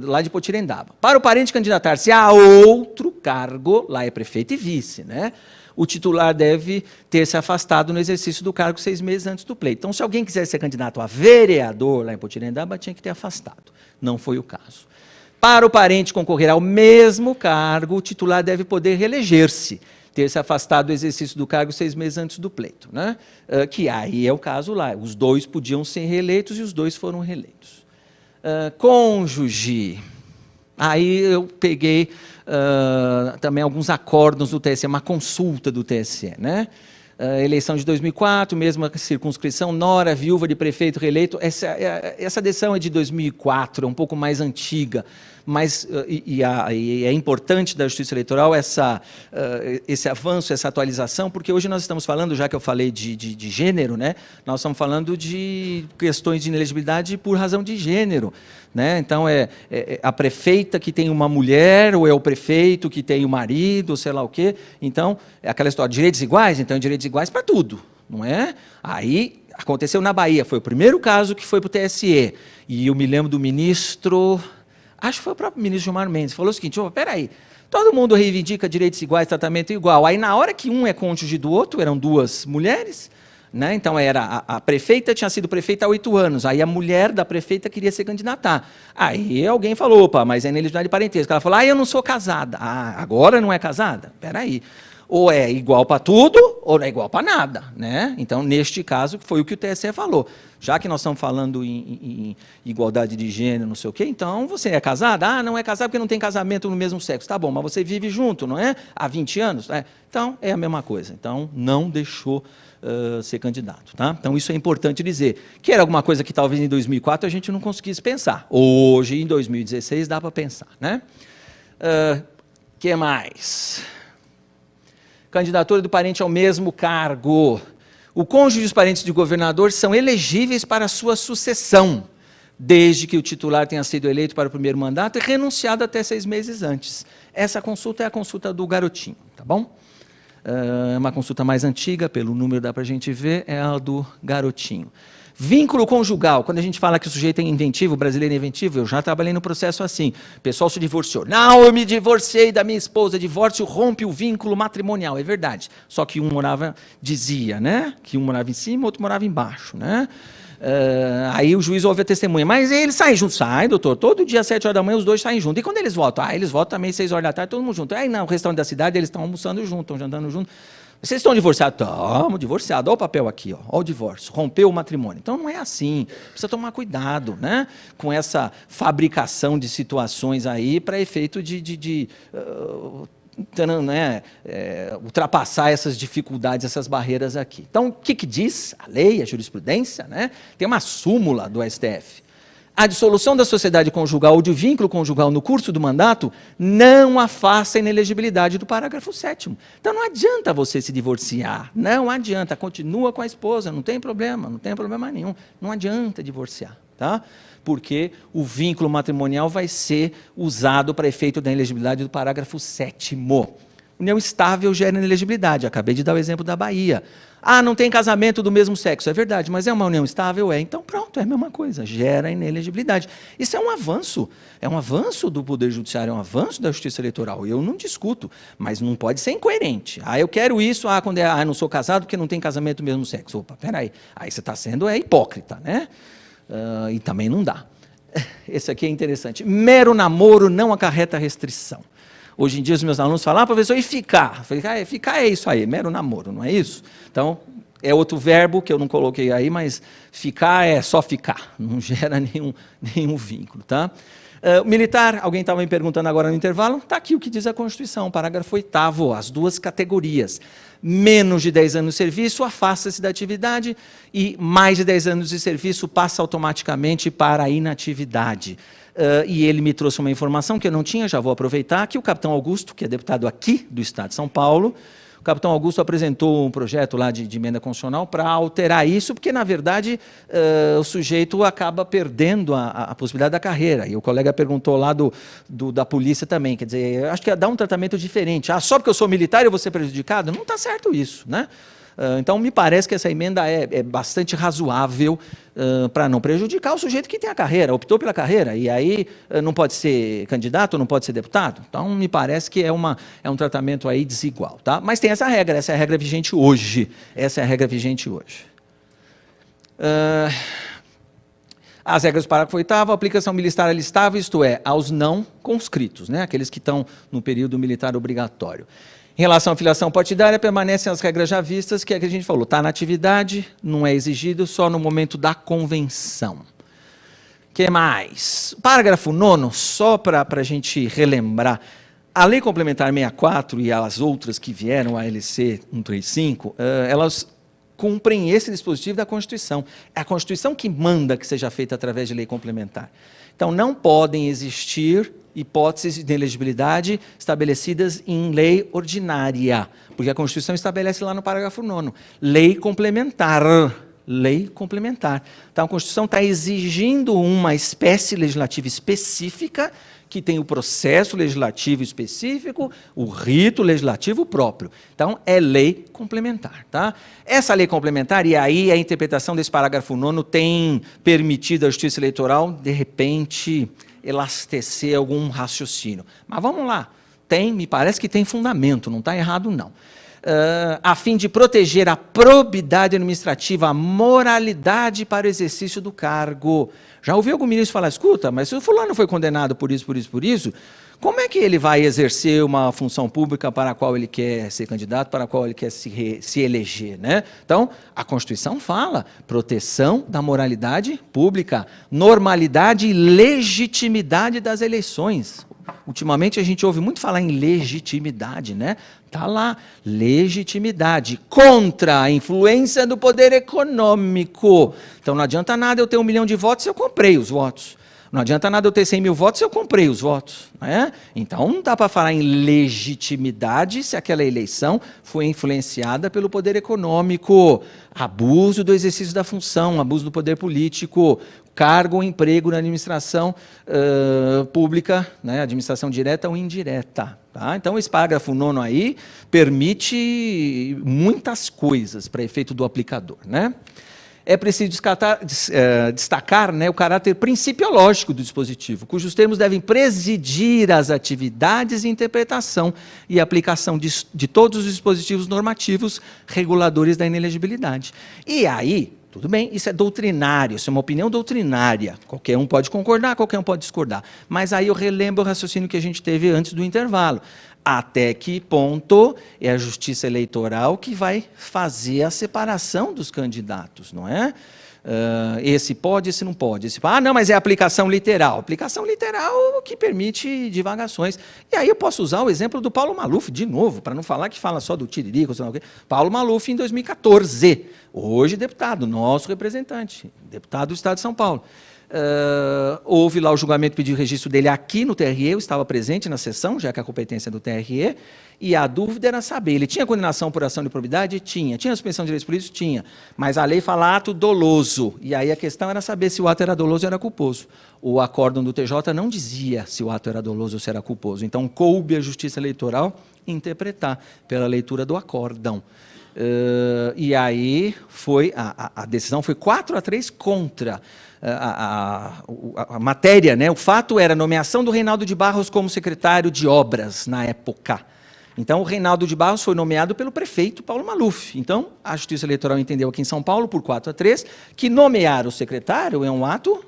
lá de Potirendaba. Para o parente candidatar-se a outro cargo, lá é prefeito e vice, né? O titular deve ter se afastado no exercício do cargo 6 meses antes do pleito. Então, se alguém quiser ser candidato a vereador lá em Potirendaba, tinha que ter afastado. Não foi o caso. Para o parente concorrer ao mesmo cargo, o titular deve poder reeleger-se, ter se afastado do exercício do cargo 6 meses antes do pleito, né? Que aí é o caso lá. Os dois podiam ser reeleitos e os dois foram reeleitos. Cônjuge. Aí eu peguei também alguns acórdãos do TSE, uma consulta do TSE, né? Eleição de 2004, mesma circunscrição, nora, viúva de prefeito reeleito. Essa decisão é de 2004, é um pouco mais antiga, mas e é importante da Justiça Eleitoral esse avanço, essa atualização, porque hoje nós estamos falando, já que eu falei de gênero, né, nós estamos falando de questões de inelegibilidade por razão de gênero. Né? Então, é a prefeita que tem uma mulher, ou é o prefeito que tem o marido, ou sei lá o quê. Então, é aquela história de direitos iguais, então direitos iguais para tudo, não é? Aí, aconteceu na Bahia, foi o primeiro caso que foi para o TSE. E eu me lembro do ministro, acho que foi o próprio ministro Gilmar Mendes, falou o seguinte, peraí, todo mundo reivindica direitos iguais, tratamento igual. Aí, na hora que um é cônjuge do outro, eram 2 mulheres... Né? Então, a prefeita tinha sido prefeita há 8 anos, aí a mulher da prefeita queria se candidatar. Aí alguém falou, opa, mas é inelegibilidade de parentesco. Ela falou, eu não sou casada. Agora não é casada? Espera aí. Ou é igual para tudo, ou não é igual para nada. Né? Então, neste caso, foi o que o TSE falou. Já que nós estamos falando em igualdade de gênero, não sei o quê, então você é casada? Não é casada porque não tem casamento no mesmo sexo. Tá bom, mas você vive junto, não é? Há 20 anos? Então, é a mesma coisa. Então, não deixou ser candidato. Tá? Então, isso é importante dizer. Que era alguma coisa que talvez em 2004 a gente não conseguisse pensar. Hoje, em 2016, dá para pensar. Né? Que mais? Candidatura do parente ao mesmo cargo. O cônjuge e os parentes de governador são elegíveis para a sua sucessão, desde que o titular tenha sido eleito para o primeiro mandato e renunciado até 6 meses antes. Essa consulta é a consulta do garotinho, tá bom? É uma consulta mais antiga, pelo número dá para a gente ver, é a do garotinho. Vínculo conjugal, quando a gente fala que o sujeito é inventivo, o brasileiro é inventivo, eu já trabalhei no processo assim, o pessoal se divorciou. Não, eu me divorciei da minha esposa, divórcio rompe o vínculo matrimonial, é verdade. Só que um dizia, né, que um morava em cima, outro morava embaixo, né. Aí o juiz ouve a testemunha, mas eles saem juntos, saem, doutor, todo dia às 7 horas da manhã os dois saem juntos. E quando eles voltam? Eles voltam também às 6 horas da tarde, todo mundo junto. Aí no restaurante da cidade eles estão almoçando junto, estão jantando junto. Vocês estão divorciados? Estamos divorciados. Olha o papel aqui, olha o divórcio. Rompeu o matrimônio. Então, não é assim. Precisa tomar cuidado, né, com essa fabricação de situações aí para efeito ultrapassar essas dificuldades, essas barreiras aqui. Então, o que diz a lei, a jurisprudência? Né? Tem uma súmula do STF. A dissolução da sociedade conjugal ou de vínculo conjugal no curso do mandato não afasta a inelegibilidade do parágrafo 7º. Então, não adianta você se divorciar, não adianta, continua com a esposa, não tem problema nenhum, não adianta divorciar, tá? Porque o vínculo matrimonial vai ser usado para efeito da inelegibilidade do parágrafo 7º. União estável gera inelegibilidade, acabei de dar o exemplo da Bahia. Não tem casamento do mesmo sexo, é verdade, mas é uma união estável? Então pronto, é a mesma coisa, gera inelegibilidade. Isso é um avanço do Poder Judiciário, é um avanço da Justiça Eleitoral, eu não discuto, mas não pode ser incoerente. Eu quero isso, quando eu não sou casado porque não tem casamento do mesmo sexo. Opa, peraí, aí você está sendo hipócrita, né? E também não dá. esse aqui é interessante. Mero namoro não acarreta restrição. Hoje em dia os meus alunos falam, professor, e ficar? Eu falei, ficar é isso aí, mero namoro, não é isso? Então, é outro verbo que eu não coloquei aí, mas ficar é só ficar, não gera nenhum vínculo, tá? Militar, alguém estava me perguntando agora no intervalo, está aqui o que diz a Constituição, parágrafo 8º, as duas categorias. Menos de 10 anos de serviço, afasta-se da atividade, e mais de 10 anos de serviço passa automaticamente para a inatividade. E ele me trouxe uma informação que eu não tinha, já vou aproveitar, que o capitão Augusto, que é deputado aqui do Estado de São Paulo, o capitão Augusto apresentou um projeto lá de emenda constitucional para alterar isso, porque, na verdade, o sujeito acaba perdendo a possibilidade da carreira. E o colega perguntou lá da polícia também, quer dizer, acho que dá um tratamento diferente. Só porque eu sou militar eu vou ser prejudicado? Não está certo isso, né? Então, me parece que essa emenda é bastante razoável para não prejudicar o sujeito que tem a carreira, optou pela carreira, e aí não pode ser candidato, não pode ser deputado. Então, me parece que é um tratamento aí desigual. Tá? Mas tem essa é a regra vigente hoje. Essa é a regra vigente hoje. As regras do parágrafo 8º, a aplicação militar alistável, isto é, aos não conscritos, né? Aqueles que estão no período militar obrigatório. Em relação à filiação partidária, permanecem as regras já vistas, que é que a gente falou, está na atividade, não é exigido só no momento da convenção. O que mais? Parágrafo 9º, só para a gente relembrar, a Lei Complementar 64 e as outras que vieram, a LC 135, elas cumprem esse dispositivo da Constituição. É a Constituição que manda que seja feita através de lei complementar. Então, não podem existir hipóteses de inelegibilidade estabelecidas em lei ordinária, porque a Constituição estabelece lá no parágrafo 9º, lei complementar. Lei complementar. Então, a Constituição está exigindo uma espécie legislativa específica, que tem o processo legislativo específico, o rito legislativo próprio. Então, é lei complementar. Tá? Essa lei complementar, e aí a interpretação desse parágrafo 9º tem permitido à Justiça Eleitoral, de repente, elastecer algum raciocínio. Mas vamos lá, me parece que tem fundamento, não está errado não. A fim de proteger a probidade administrativa, a moralidade para o exercício do cargo. Já ouviu algum ministro falar, escuta, mas se o fulano foi condenado por isso, como é que ele vai exercer uma função pública para a qual ele quer ser candidato, para a qual ele quer se eleger, né? Então, a Constituição fala proteção da moralidade pública, normalidade e legitimidade das eleições. Ultimamente a gente ouve muito falar em legitimidade, né? Está lá, legitimidade, contra a influência do poder econômico. Então não adianta nada eu ter 1 milhão de votos se eu comprei os votos. Não adianta nada eu ter 100 mil votos se eu comprei os votos. Né? Então não dá para falar em legitimidade se aquela eleição foi influenciada pelo poder econômico, abuso do exercício da função, abuso do poder político, cargo ou emprego na administração pública, né? Administração direta ou indireta. Tá? Então, esse parágrafo 9º aí permite muitas coisas para efeito do aplicador. Né? É preciso destacar né, o caráter principiológico do dispositivo, cujos termos devem presidir as atividades de interpretação e aplicação de todos os dispositivos normativos reguladores da inelegibilidade. E aí, tudo bem, isso é doutrinário, isso é uma opinião doutrinária. Qualquer um pode concordar, qualquer um pode discordar. Mas aí eu relembro o raciocínio que a gente teve antes do intervalo. Até que ponto é a Justiça Eleitoral que vai fazer a separação dos candidatos, não é? Esse pode, esse não pode. Não, mas é aplicação literal. Aplicação literal que permite divagações. E aí eu posso usar o exemplo do Paulo Maluf, de novo, para não falar que fala só do Tiririca, sei lá o quê. Paulo Maluf, em 2014, hoje deputado, nosso representante, deputado do Estado de São Paulo. Houve lá o julgamento, pediu o registro dele aqui no TRE, eu estava presente na sessão, já que a competência é do TRE, e a dúvida era saber, ele tinha condenação por ação de improbidade? Tinha suspensão de direitos políticos? Tinha, mas a lei fala ato doloso, e aí a questão era saber se o ato era doloso ou era culposo. O acórdão do TJ não dizia se o ato era doloso ou se era culposo, então coube a Justiça Eleitoral interpretar pela leitura do acórdão. E aí a decisão foi 4-3 contra a matéria, né? O fato era a nomeação do Reinaldo de Barros como secretário de obras na época. Então, o Reinaldo de Barros foi nomeado pelo prefeito Paulo Maluf. Então, a Justiça Eleitoral entendeu aqui em São Paulo, por 4-3, que nomear o secretário é um ato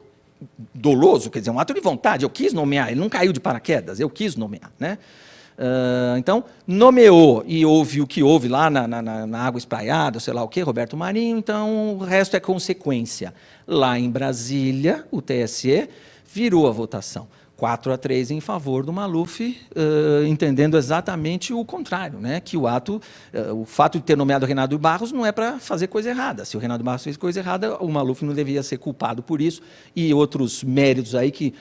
doloso, quer dizer, um ato de vontade, eu quis nomear, ele não caiu de paraquedas, eu quis nomear, né? Então, nomeou e houve o que houve lá na água espraiada, sei lá o quê, Roberto Marinho, então o resto é consequência. Lá em Brasília, o TSE virou a votação. 4-3 em favor do Maluf, entendendo exatamente o contrário, né? Que o fato de ter nomeado o Renato Barros não é para fazer coisa errada. Se o Renato Barros fez coisa errada, o Maluf não deveria ser culpado por isso e outros méritos aí que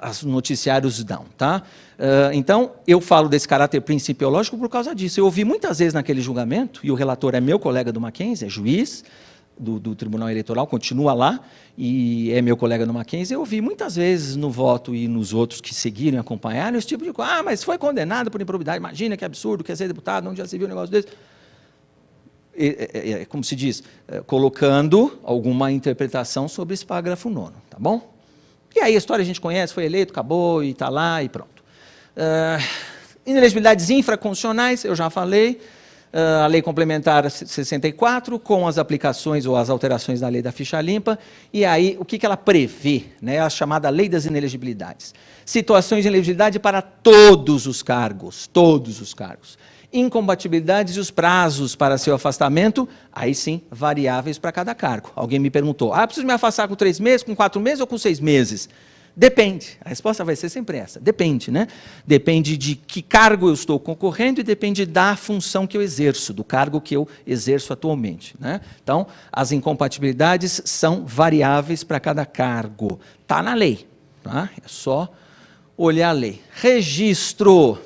os noticiários dão, tá? Então, eu falo desse caráter principiológico por causa disso. Eu ouvi muitas vezes naquele julgamento, e o relator é meu colega do Mackenzie, é juiz do Tribunal Eleitoral, continua lá, e é meu colega no Mackenzie, eu ouvi muitas vezes no voto e nos outros que seguiram e acompanharam, esse tipo de coisa, mas foi condenado por improbidade, imagina que absurdo, quer ser deputado, onde já se viu um negócio desse. Como se diz, colocando alguma interpretação sobre esse parágrafo 9º, tá bom? E aí a história a gente conhece, foi eleito, acabou, e está lá, e pronto. Inelegibilidades infraconstitucionais, eu já falei, a Lei Complementar 64, com as aplicações ou as alterações da Lei da Ficha Limpa, e aí o que ela prevê, né, a chamada Lei das Inelegibilidades. Situações de inelegibilidade para todos os cargos, incompatibilidades e os prazos para seu afastamento, aí sim, variáveis para cada cargo. Alguém me perguntou, preciso me afastar com 3 meses, com 4 meses ou com 6 meses? Depende, a resposta vai ser sempre essa, depende, né? Depende de que cargo eu estou concorrendo e depende da função que eu exerço, do cargo que eu exerço atualmente, né? Então, as incompatibilidades são variáveis para cada cargo. Está na lei, tá? É só olhar a lei. Registro,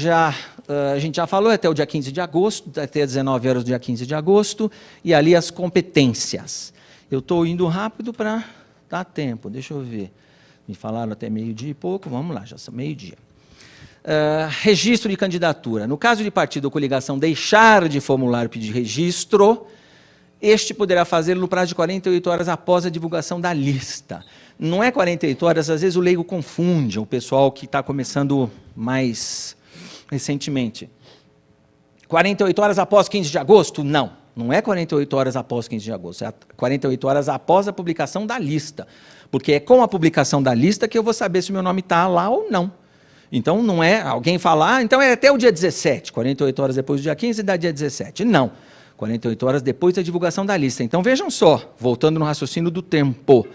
a gente já falou, até o dia 15 de agosto, até 19 horas do dia 15 de agosto, e ali as competências. Eu estou indo rápido para... Dá tempo, deixa eu ver. Me falaram até meio-dia e pouco, vamos lá, já são meio-dia. Registro de candidatura. No caso de partido ou coligação deixar de formular o pedido de registro, este poderá fazê-lo no prazo de 48 horas após a divulgação da lista. Não é 48 horas, às vezes o leigo confunde, o pessoal que está começando mais recentemente. 48 horas após 15 de agosto? Não. Não é 48 horas após 15 de agosto, é 48 horas após a publicação da lista. Porque é com a publicação da lista que eu vou saber se o meu nome está lá ou não. Então, não é alguém falar, então é até o dia 17, 48 horas depois do dia 15 dá dia 17. Não, 48 horas depois da divulgação da lista. Então, vejam só, voltando no raciocínio do tempo.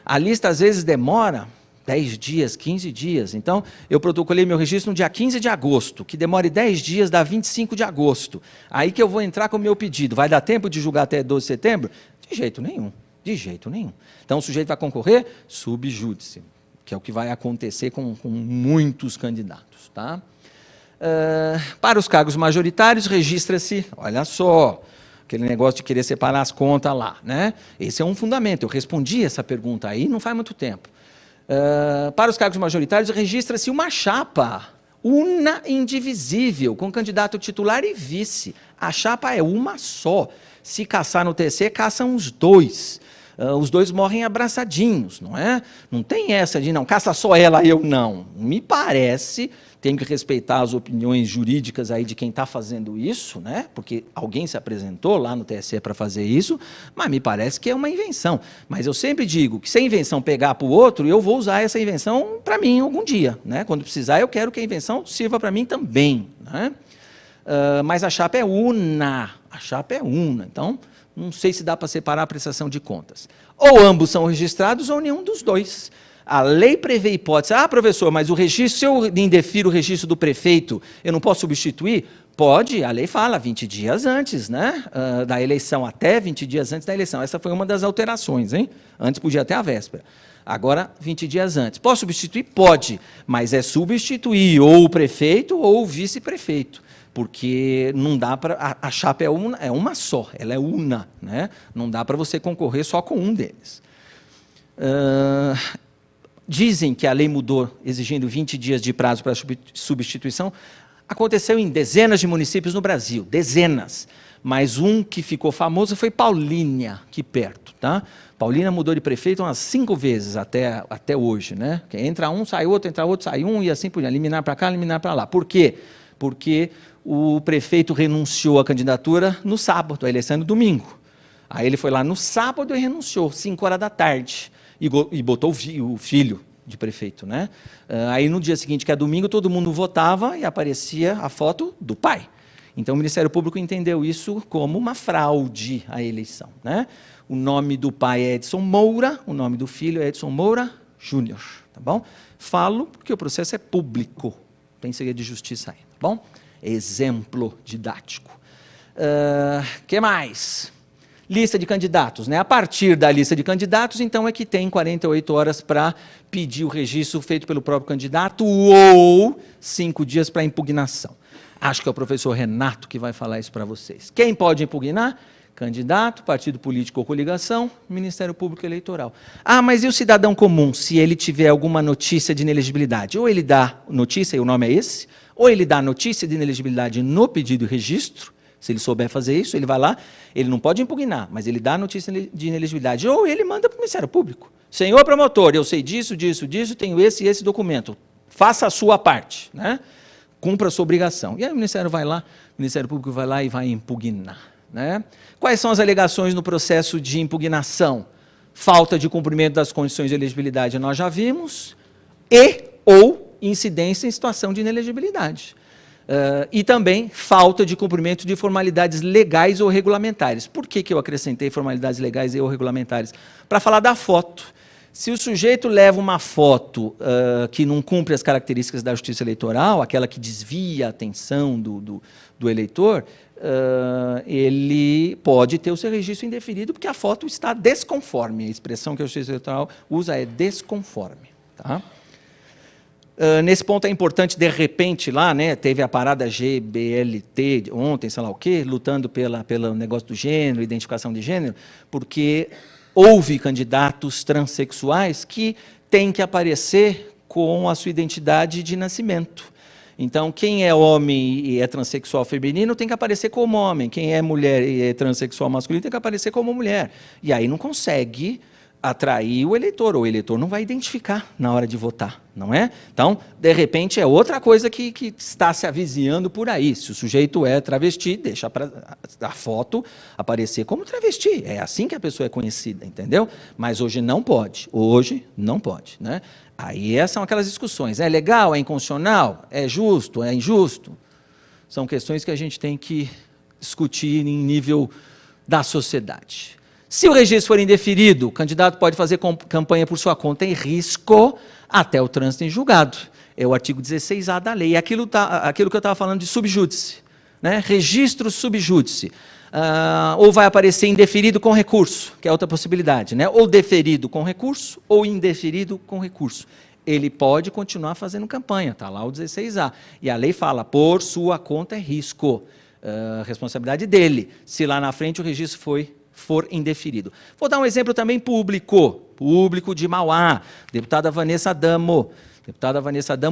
A lista, às vezes, demora 10 dias, 15 dias. Então, eu protocolei meu registro no dia 15 de agosto, que demore 10 dias, dá 25 de agosto. Aí que eu vou entrar com o meu pedido. Vai dar tempo de julgar até 12 de setembro? De jeito nenhum, de jeito nenhum. Então, o sujeito vai concorrer sub júdice, que é o que vai acontecer com muitos candidatos. Tá? Para os cargos majoritários, registra-se, olha só, aquele negócio de querer separar as contas lá, né? Esse é um fundamento. Eu respondi essa pergunta aí não faz muito tempo. Para os cargos majoritários, registra-se uma chapa una indivisível, com candidato titular e vice. A chapa é uma só. Se caçar no TSE, caçam os dois. Os dois morrem abraçadinhos, não é? Não tem essa de, não, caça só ela, eu não. Me parece, tenho que respeitar as opiniões jurídicas aí de quem está fazendo isso, né? Porque alguém se apresentou lá no TSE para fazer isso, mas me parece que é uma invenção. Mas eu sempre digo que se a invenção pegar para o outro, eu vou usar essa invenção para mim algum dia, né? Quando precisar, eu quero que a invenção sirva para mim também, né? Mas a chapa é una, então não sei se dá para separar a prestação de contas. Ou ambos são registrados ou nenhum dos dois. A lei prevê hipótese, professor, mas o registro, se eu indefiro o registro do prefeito, eu não posso substituir? Pode, a lei fala 20 dias antes, né, da eleição, até 20 dias antes da eleição. Essa foi uma das alterações, hein? Antes podia até a véspera. Agora, 20 dias antes. Posso substituir? Pode, mas é substituir ou o prefeito ou o vice-prefeito. Porque não dá para... A chapa é uma só, ela é una, né? Não dá para você concorrer só com um deles. Dizem que a lei mudou, exigindo 20 dias de prazo para substituição. Aconteceu em dezenas de municípios no Brasil, dezenas. Mas um que ficou famoso foi Paulínia, aqui perto. Tá? Paulínia mudou de prefeito umas 5 vezes até hoje. Né? Entra um, sai outro, entra outro, sai um, e assim por diante. Eliminar para cá, eliminar para lá. Por quê? Porque o prefeito renunciou à candidatura no sábado, a eleição é no domingo. Aí ele foi lá no sábado e renunciou, 5 horas da tarde. e botou o filho de prefeito, né? Aí no dia seguinte, que é domingo, todo mundo votava e aparecia a foto do pai. Então o Ministério Público entendeu isso como uma fraude à eleição, né? O nome do pai é Edson Moura, o nome do filho é Edson Moura Júnior, tá bom? Falo porque o processo é público, tem segredo de justiça aí, tá bom? Exemplo didático. Que mais? Lista de candidatos, né? A partir da lista de candidatos, então, é que tem 48 horas para pedir o registro feito pelo próprio candidato ou 5 dias para impugnação. Acho que é o professor Renato que vai falar isso para vocês. Quem pode impugnar? Candidato, partido político ou coligação, Ministério Público Eleitoral. Ah, mas e o cidadão comum, se ele tiver alguma notícia de inelegibilidade? Ou ele dá notícia, e o nome é esse, ou ele dá notícia de inelegibilidade no pedido de registro. Se ele souber fazer isso, ele vai lá, ele não pode impugnar, mas ele dá a notícia de inelegibilidade. Ou ele manda para o Ministério Público. Senhor promotor, eu sei disso, tenho esse e esse documento. Faça a sua parte, né? Cumpra a sua obrigação. E aí o Ministério Público vai lá e vai impugnar, né? Quais são as alegações no processo de impugnação? Falta de cumprimento das condições de elegibilidade, nós já vimos, e ou incidência em situação de inelegibilidade. E também falta de cumprimento de formalidades legais ou regulamentares. Por que eu acrescentei formalidades legais ou regulamentares? Para falar da foto. Se o sujeito leva uma foto que não cumpre as características da justiça eleitoral, aquela que desvia a atenção do eleitor, ele pode ter o seu registro indeferido, porque a foto está desconforme. A expressão que a justiça eleitoral usa é desconforme. Tá? Nesse ponto é importante, de repente, lá, né, teve a parada GBLT ontem, sei lá o quê, lutando pelo negócio do gênero, identificação de gênero, porque houve candidatos transexuais que têm que aparecer com a sua identidade de nascimento. Então, quem é homem e é transexual feminino tem que aparecer como homem, quem é mulher e é transexual masculino tem que aparecer como mulher. E aí não consegue atrair o eleitor não vai identificar na hora de votar, não é? Então, de repente, é outra coisa que está se avizinhando por aí. Se o sujeito é travesti, deixa a foto aparecer como travesti. É assim que a pessoa é conhecida, entendeu? Mas hoje não pode. Hoje não pode, né? Aí são aquelas discussões. É legal? É inconstitucional? É justo? É injusto? São questões que a gente tem que discutir em nível da sociedade. Se o registro for indeferido, o candidato pode fazer campanha por sua conta em risco até o trânsito em julgado. É o artigo 16A da lei. É aquilo que eu estava falando de subjúdice, né? Registro subjúdice. Ou vai aparecer indeferido com recurso, que é outra possibilidade, né? Ou deferido com recurso, ou indeferido com recurso. Ele pode continuar fazendo campanha, está lá o 16A. E a lei fala, por sua conta é risco. Responsabilidade dele, se lá na frente o registro for indeferido. Vou dar um exemplo também público de Mauá, deputada Vanessa Adamo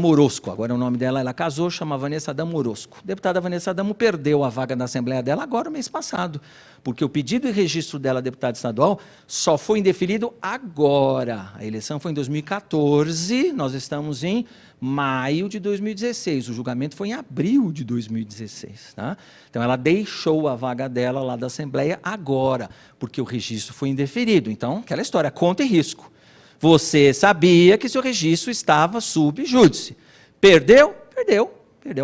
Orozco, agora o nome dela, ela casou, chama Vanessa Adamo Orozco. Deputada Vanessa Adamo perdeu a vaga da Assembleia dela agora, o mês passado, porque o pedido de registro dela, deputada estadual, só foi indeferido agora. A eleição foi em 2014, nós estamos em maio de 2016, o julgamento foi em abril de 2016. Tá? Então, ela deixou a vaga dela lá da Assembleia agora, porque o registro foi indeferido. Então, aquela história, conta e risco. Você sabia que seu registro estava sub júdice. Perdeu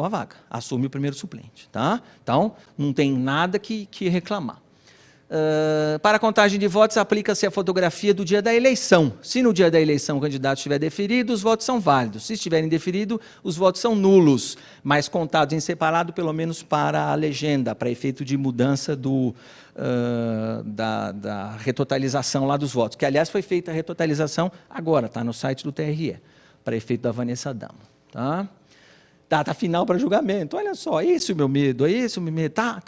a vaga. Assume o primeiro suplente. Tá? Então, não tem nada que reclamar. Para a contagem de votos, aplica-se a fotografia do dia da eleição. Se no dia da eleição o candidato estiver deferido, os votos são válidos. Se estiverem deferido, os votos são nulos, mas contados em separado, pelo menos para a legenda, para efeito de mudança da retotalização lá dos votos. Que, aliás, foi feita a retotalização agora, está no site do TRE, para efeito da Vanessa Adamo. Tá? Data final para julgamento. Olha só, esse é o meu medo, Tá,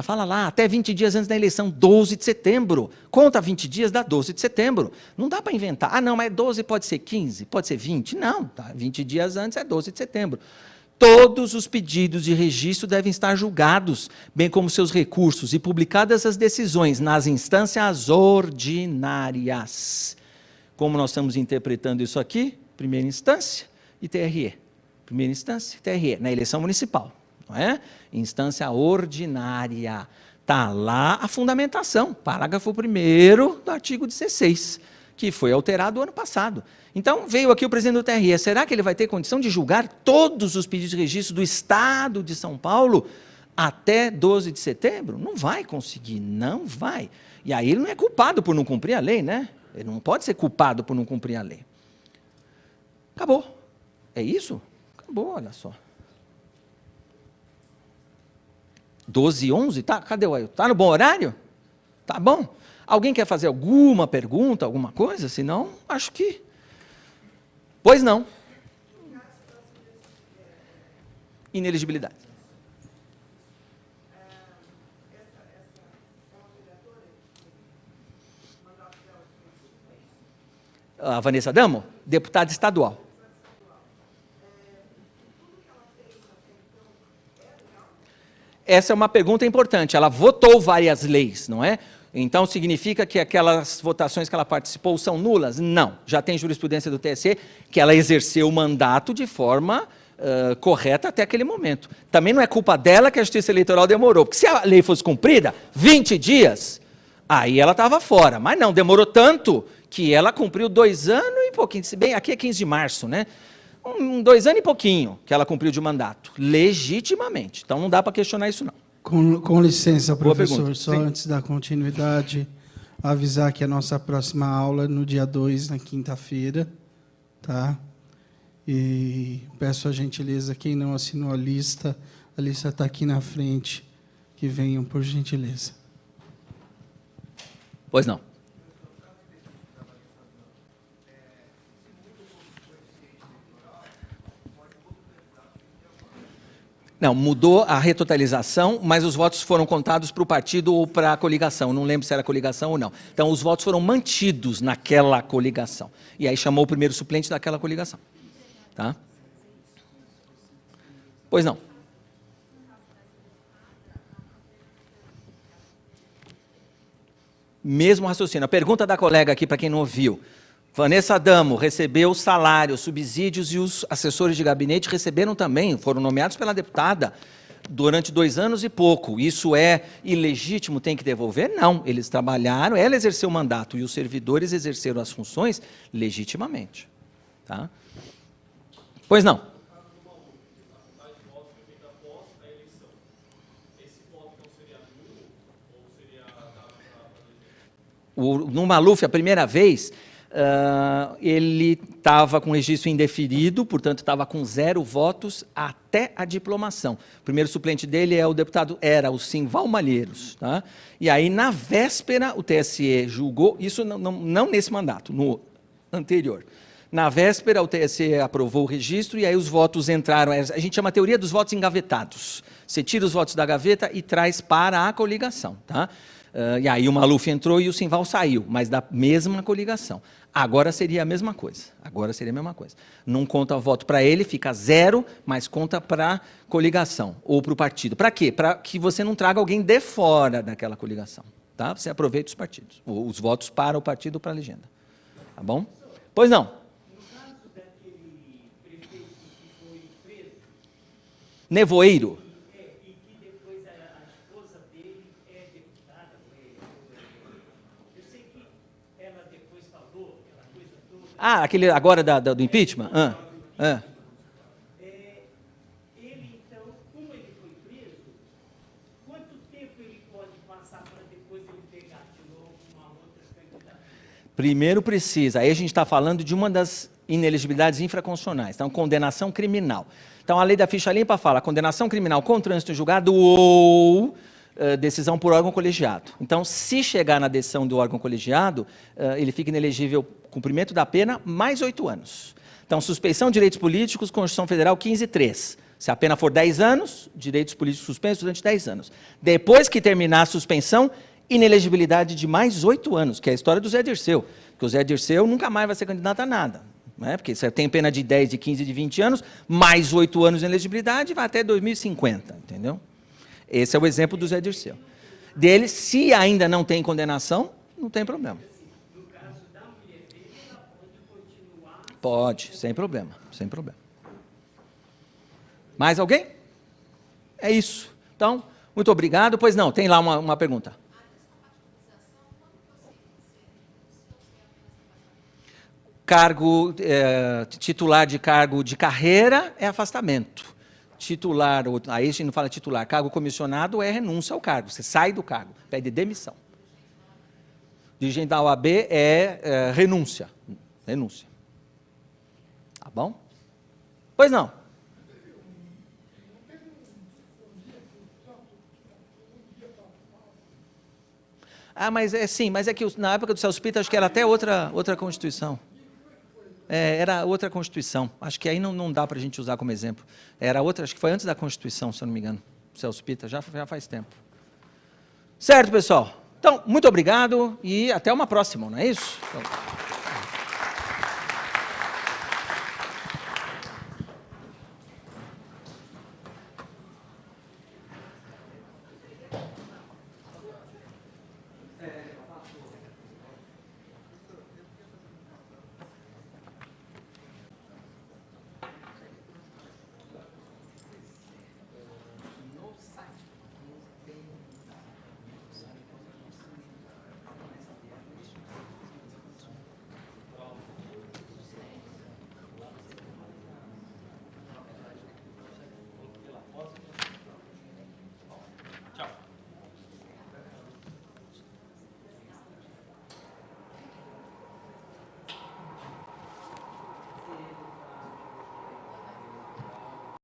fala lá, até 20 dias antes da eleição, 12 de setembro. Conta 20 dias, dá 12 de setembro. Não dá para inventar. Ah, não, mas 12 pode ser 15, pode ser 20. Não, tá, 20 dias antes é 12 de setembro. Todos os pedidos de registro devem estar julgados, bem como seus recursos, e publicadas as decisões nas instâncias ordinárias. Como nós estamos interpretando isso aqui? Primeira instância e TRE. Primeira instância, TRE, na eleição municipal, não é? Instância ordinária. Está lá a fundamentação, parágrafo 1º do artigo 16, que foi alterado ano passado. Então, veio aqui o presidente do TRE. Será que ele vai ter condição de julgar todos os pedidos de registro do Estado de São Paulo até 12 de setembro? Não vai conseguir, não vai. E aí ele não é culpado por não cumprir a lei, né? Ele não pode ser culpado por não cumprir a lei. Acabou. É isso? Acabou, olha só. 12h11, tá? Cadê o Ailton? Tá no bom horário? Tá bom? Alguém quer fazer alguma pergunta, alguma coisa? Se não, acho que... Pois não. Ineligibilidade. A Vanessa Damo, deputada estadual. Essa é uma pergunta importante. Ela votou várias leis, não é? Então, significa que aquelas votações que ela participou são nulas? Não. Já tem jurisprudência do TSE que ela exerceu o mandato de forma correta até aquele momento. Também não é culpa dela que a Justiça Eleitoral demorou, porque se a lei fosse cumprida, 20 dias, aí ela estava fora. Mas não, demorou tanto que ela cumpriu 2 anos e pouquinho. Se bem, aqui é 15 de março, né? 2 anos e pouquinho que ela cumpriu de mandato, legitimamente. Então, não dá para questionar isso, não. Com licença, professor, só Sim. antes da continuidade, avisar que a nossa próxima aula é no dia 2, na quinta-feira, tá? E peço a gentileza, quem não assinou a lista está aqui na frente, que venham, por gentileza. Pois não. Não, mudou a retotalização, mas os votos foram contados para o partido ou para a coligação. Não lembro se era coligação ou não. Então, os votos foram mantidos naquela coligação. E aí chamou o primeiro suplente daquela coligação. Tá? Pois não. Mesmo raciocínio. A pergunta da colega aqui, para quem não ouviu. Vanessa Damo recebeu salário, subsídios, e os assessores de gabinete receberam também, foram nomeados pela deputada durante 2 anos e pouco. Isso é ilegítimo, tem que devolver? Não, eles trabalharam, ela exerceu o mandato e os servidores exerceram as funções legitimamente. Tá? Pois não. No Maluf, a primeira vez, ele estava com registro indeferido, portanto, estava com 0 votos até a diplomação. O primeiro suplente dele era o Simval Malheiros. Tá? E aí, na véspera, o TSE julgou, isso não nesse mandato, no anterior. Na véspera, o TSE aprovou o registro e aí os votos entraram, a gente chama a teoria dos votos engavetados. Você tira os votos da gaveta e traz para a coligação. Tá? E aí o Maluf entrou e o Simval saiu, mas da mesma coligação. Agora seria a mesma coisa. Não conta o voto para ele, fica 0, mas conta para a coligação ou para o partido. Para quê? Para que você não traga alguém de fora daquela coligação. Tá? Você aproveita os partidos, os votos para o partido ou para a legenda. Tá bom? Pois não. No caso daquele prefeito que foi preso... Nevoeiro. E que depois a esposa dele é deputada. Eu sei que ela depois falou aquela coisa toda. Aquele agora do impeachment? Ele, então, como ele foi preso, quanto tempo ele pode passar para depois ele pegar de novo uma outra candidatura? Primeiro precisa, aí a gente está falando de uma das inelegibilidades infraconstitucionais, então condenação criminal. Então a lei da ficha limpa fala condenação criminal com trânsito em julgado ou decisão por órgão colegiado. Então, se chegar na decisão do órgão colegiado, ele fica inelegível cumprimento da pena mais 8 anos. Então, suspeição de direitos políticos, Constituição Federal 15.3. Se a pena for 10 anos, direitos políticos suspensos durante 10 anos. Depois que terminar a suspensão, inelegibilidade de mais 8 anos, que é a história do Zé Dirceu. Porque o Zé Dirceu nunca mais vai ser candidato a nada. Né? Porque você tem pena de 10, de 15, de 20 anos, mais 8 anos de inelegibilidade, vai até 2050, entendeu? Esse é o exemplo do Zé Dirceu. Dele, se ainda não tem condenação, não tem problema. No caso da mulher dele, ela pode continuar... Pode, sem problema, sem problema. Mais alguém? É isso. Então, muito obrigado. Pois não, tem lá uma pergunta. Cargo, titular de cargo de carreira é afastamento. Titular, aí a gente não fala titular, cargo comissionado é renúncia ao cargo, você sai do cargo, pede demissão. Dirigente da OAB é renúncia. Tá bom? Pois não. Mas é que na época do Celso Pitta, acho que era até outra Constituição. Era outra Constituição. Acho que aí não dá para a gente usar como exemplo. Era outra, acho que foi antes da Constituição, se eu não me engano. Celso Pitta, já faz tempo. Certo, pessoal? Então, muito obrigado e até uma próxima, não é isso? Então,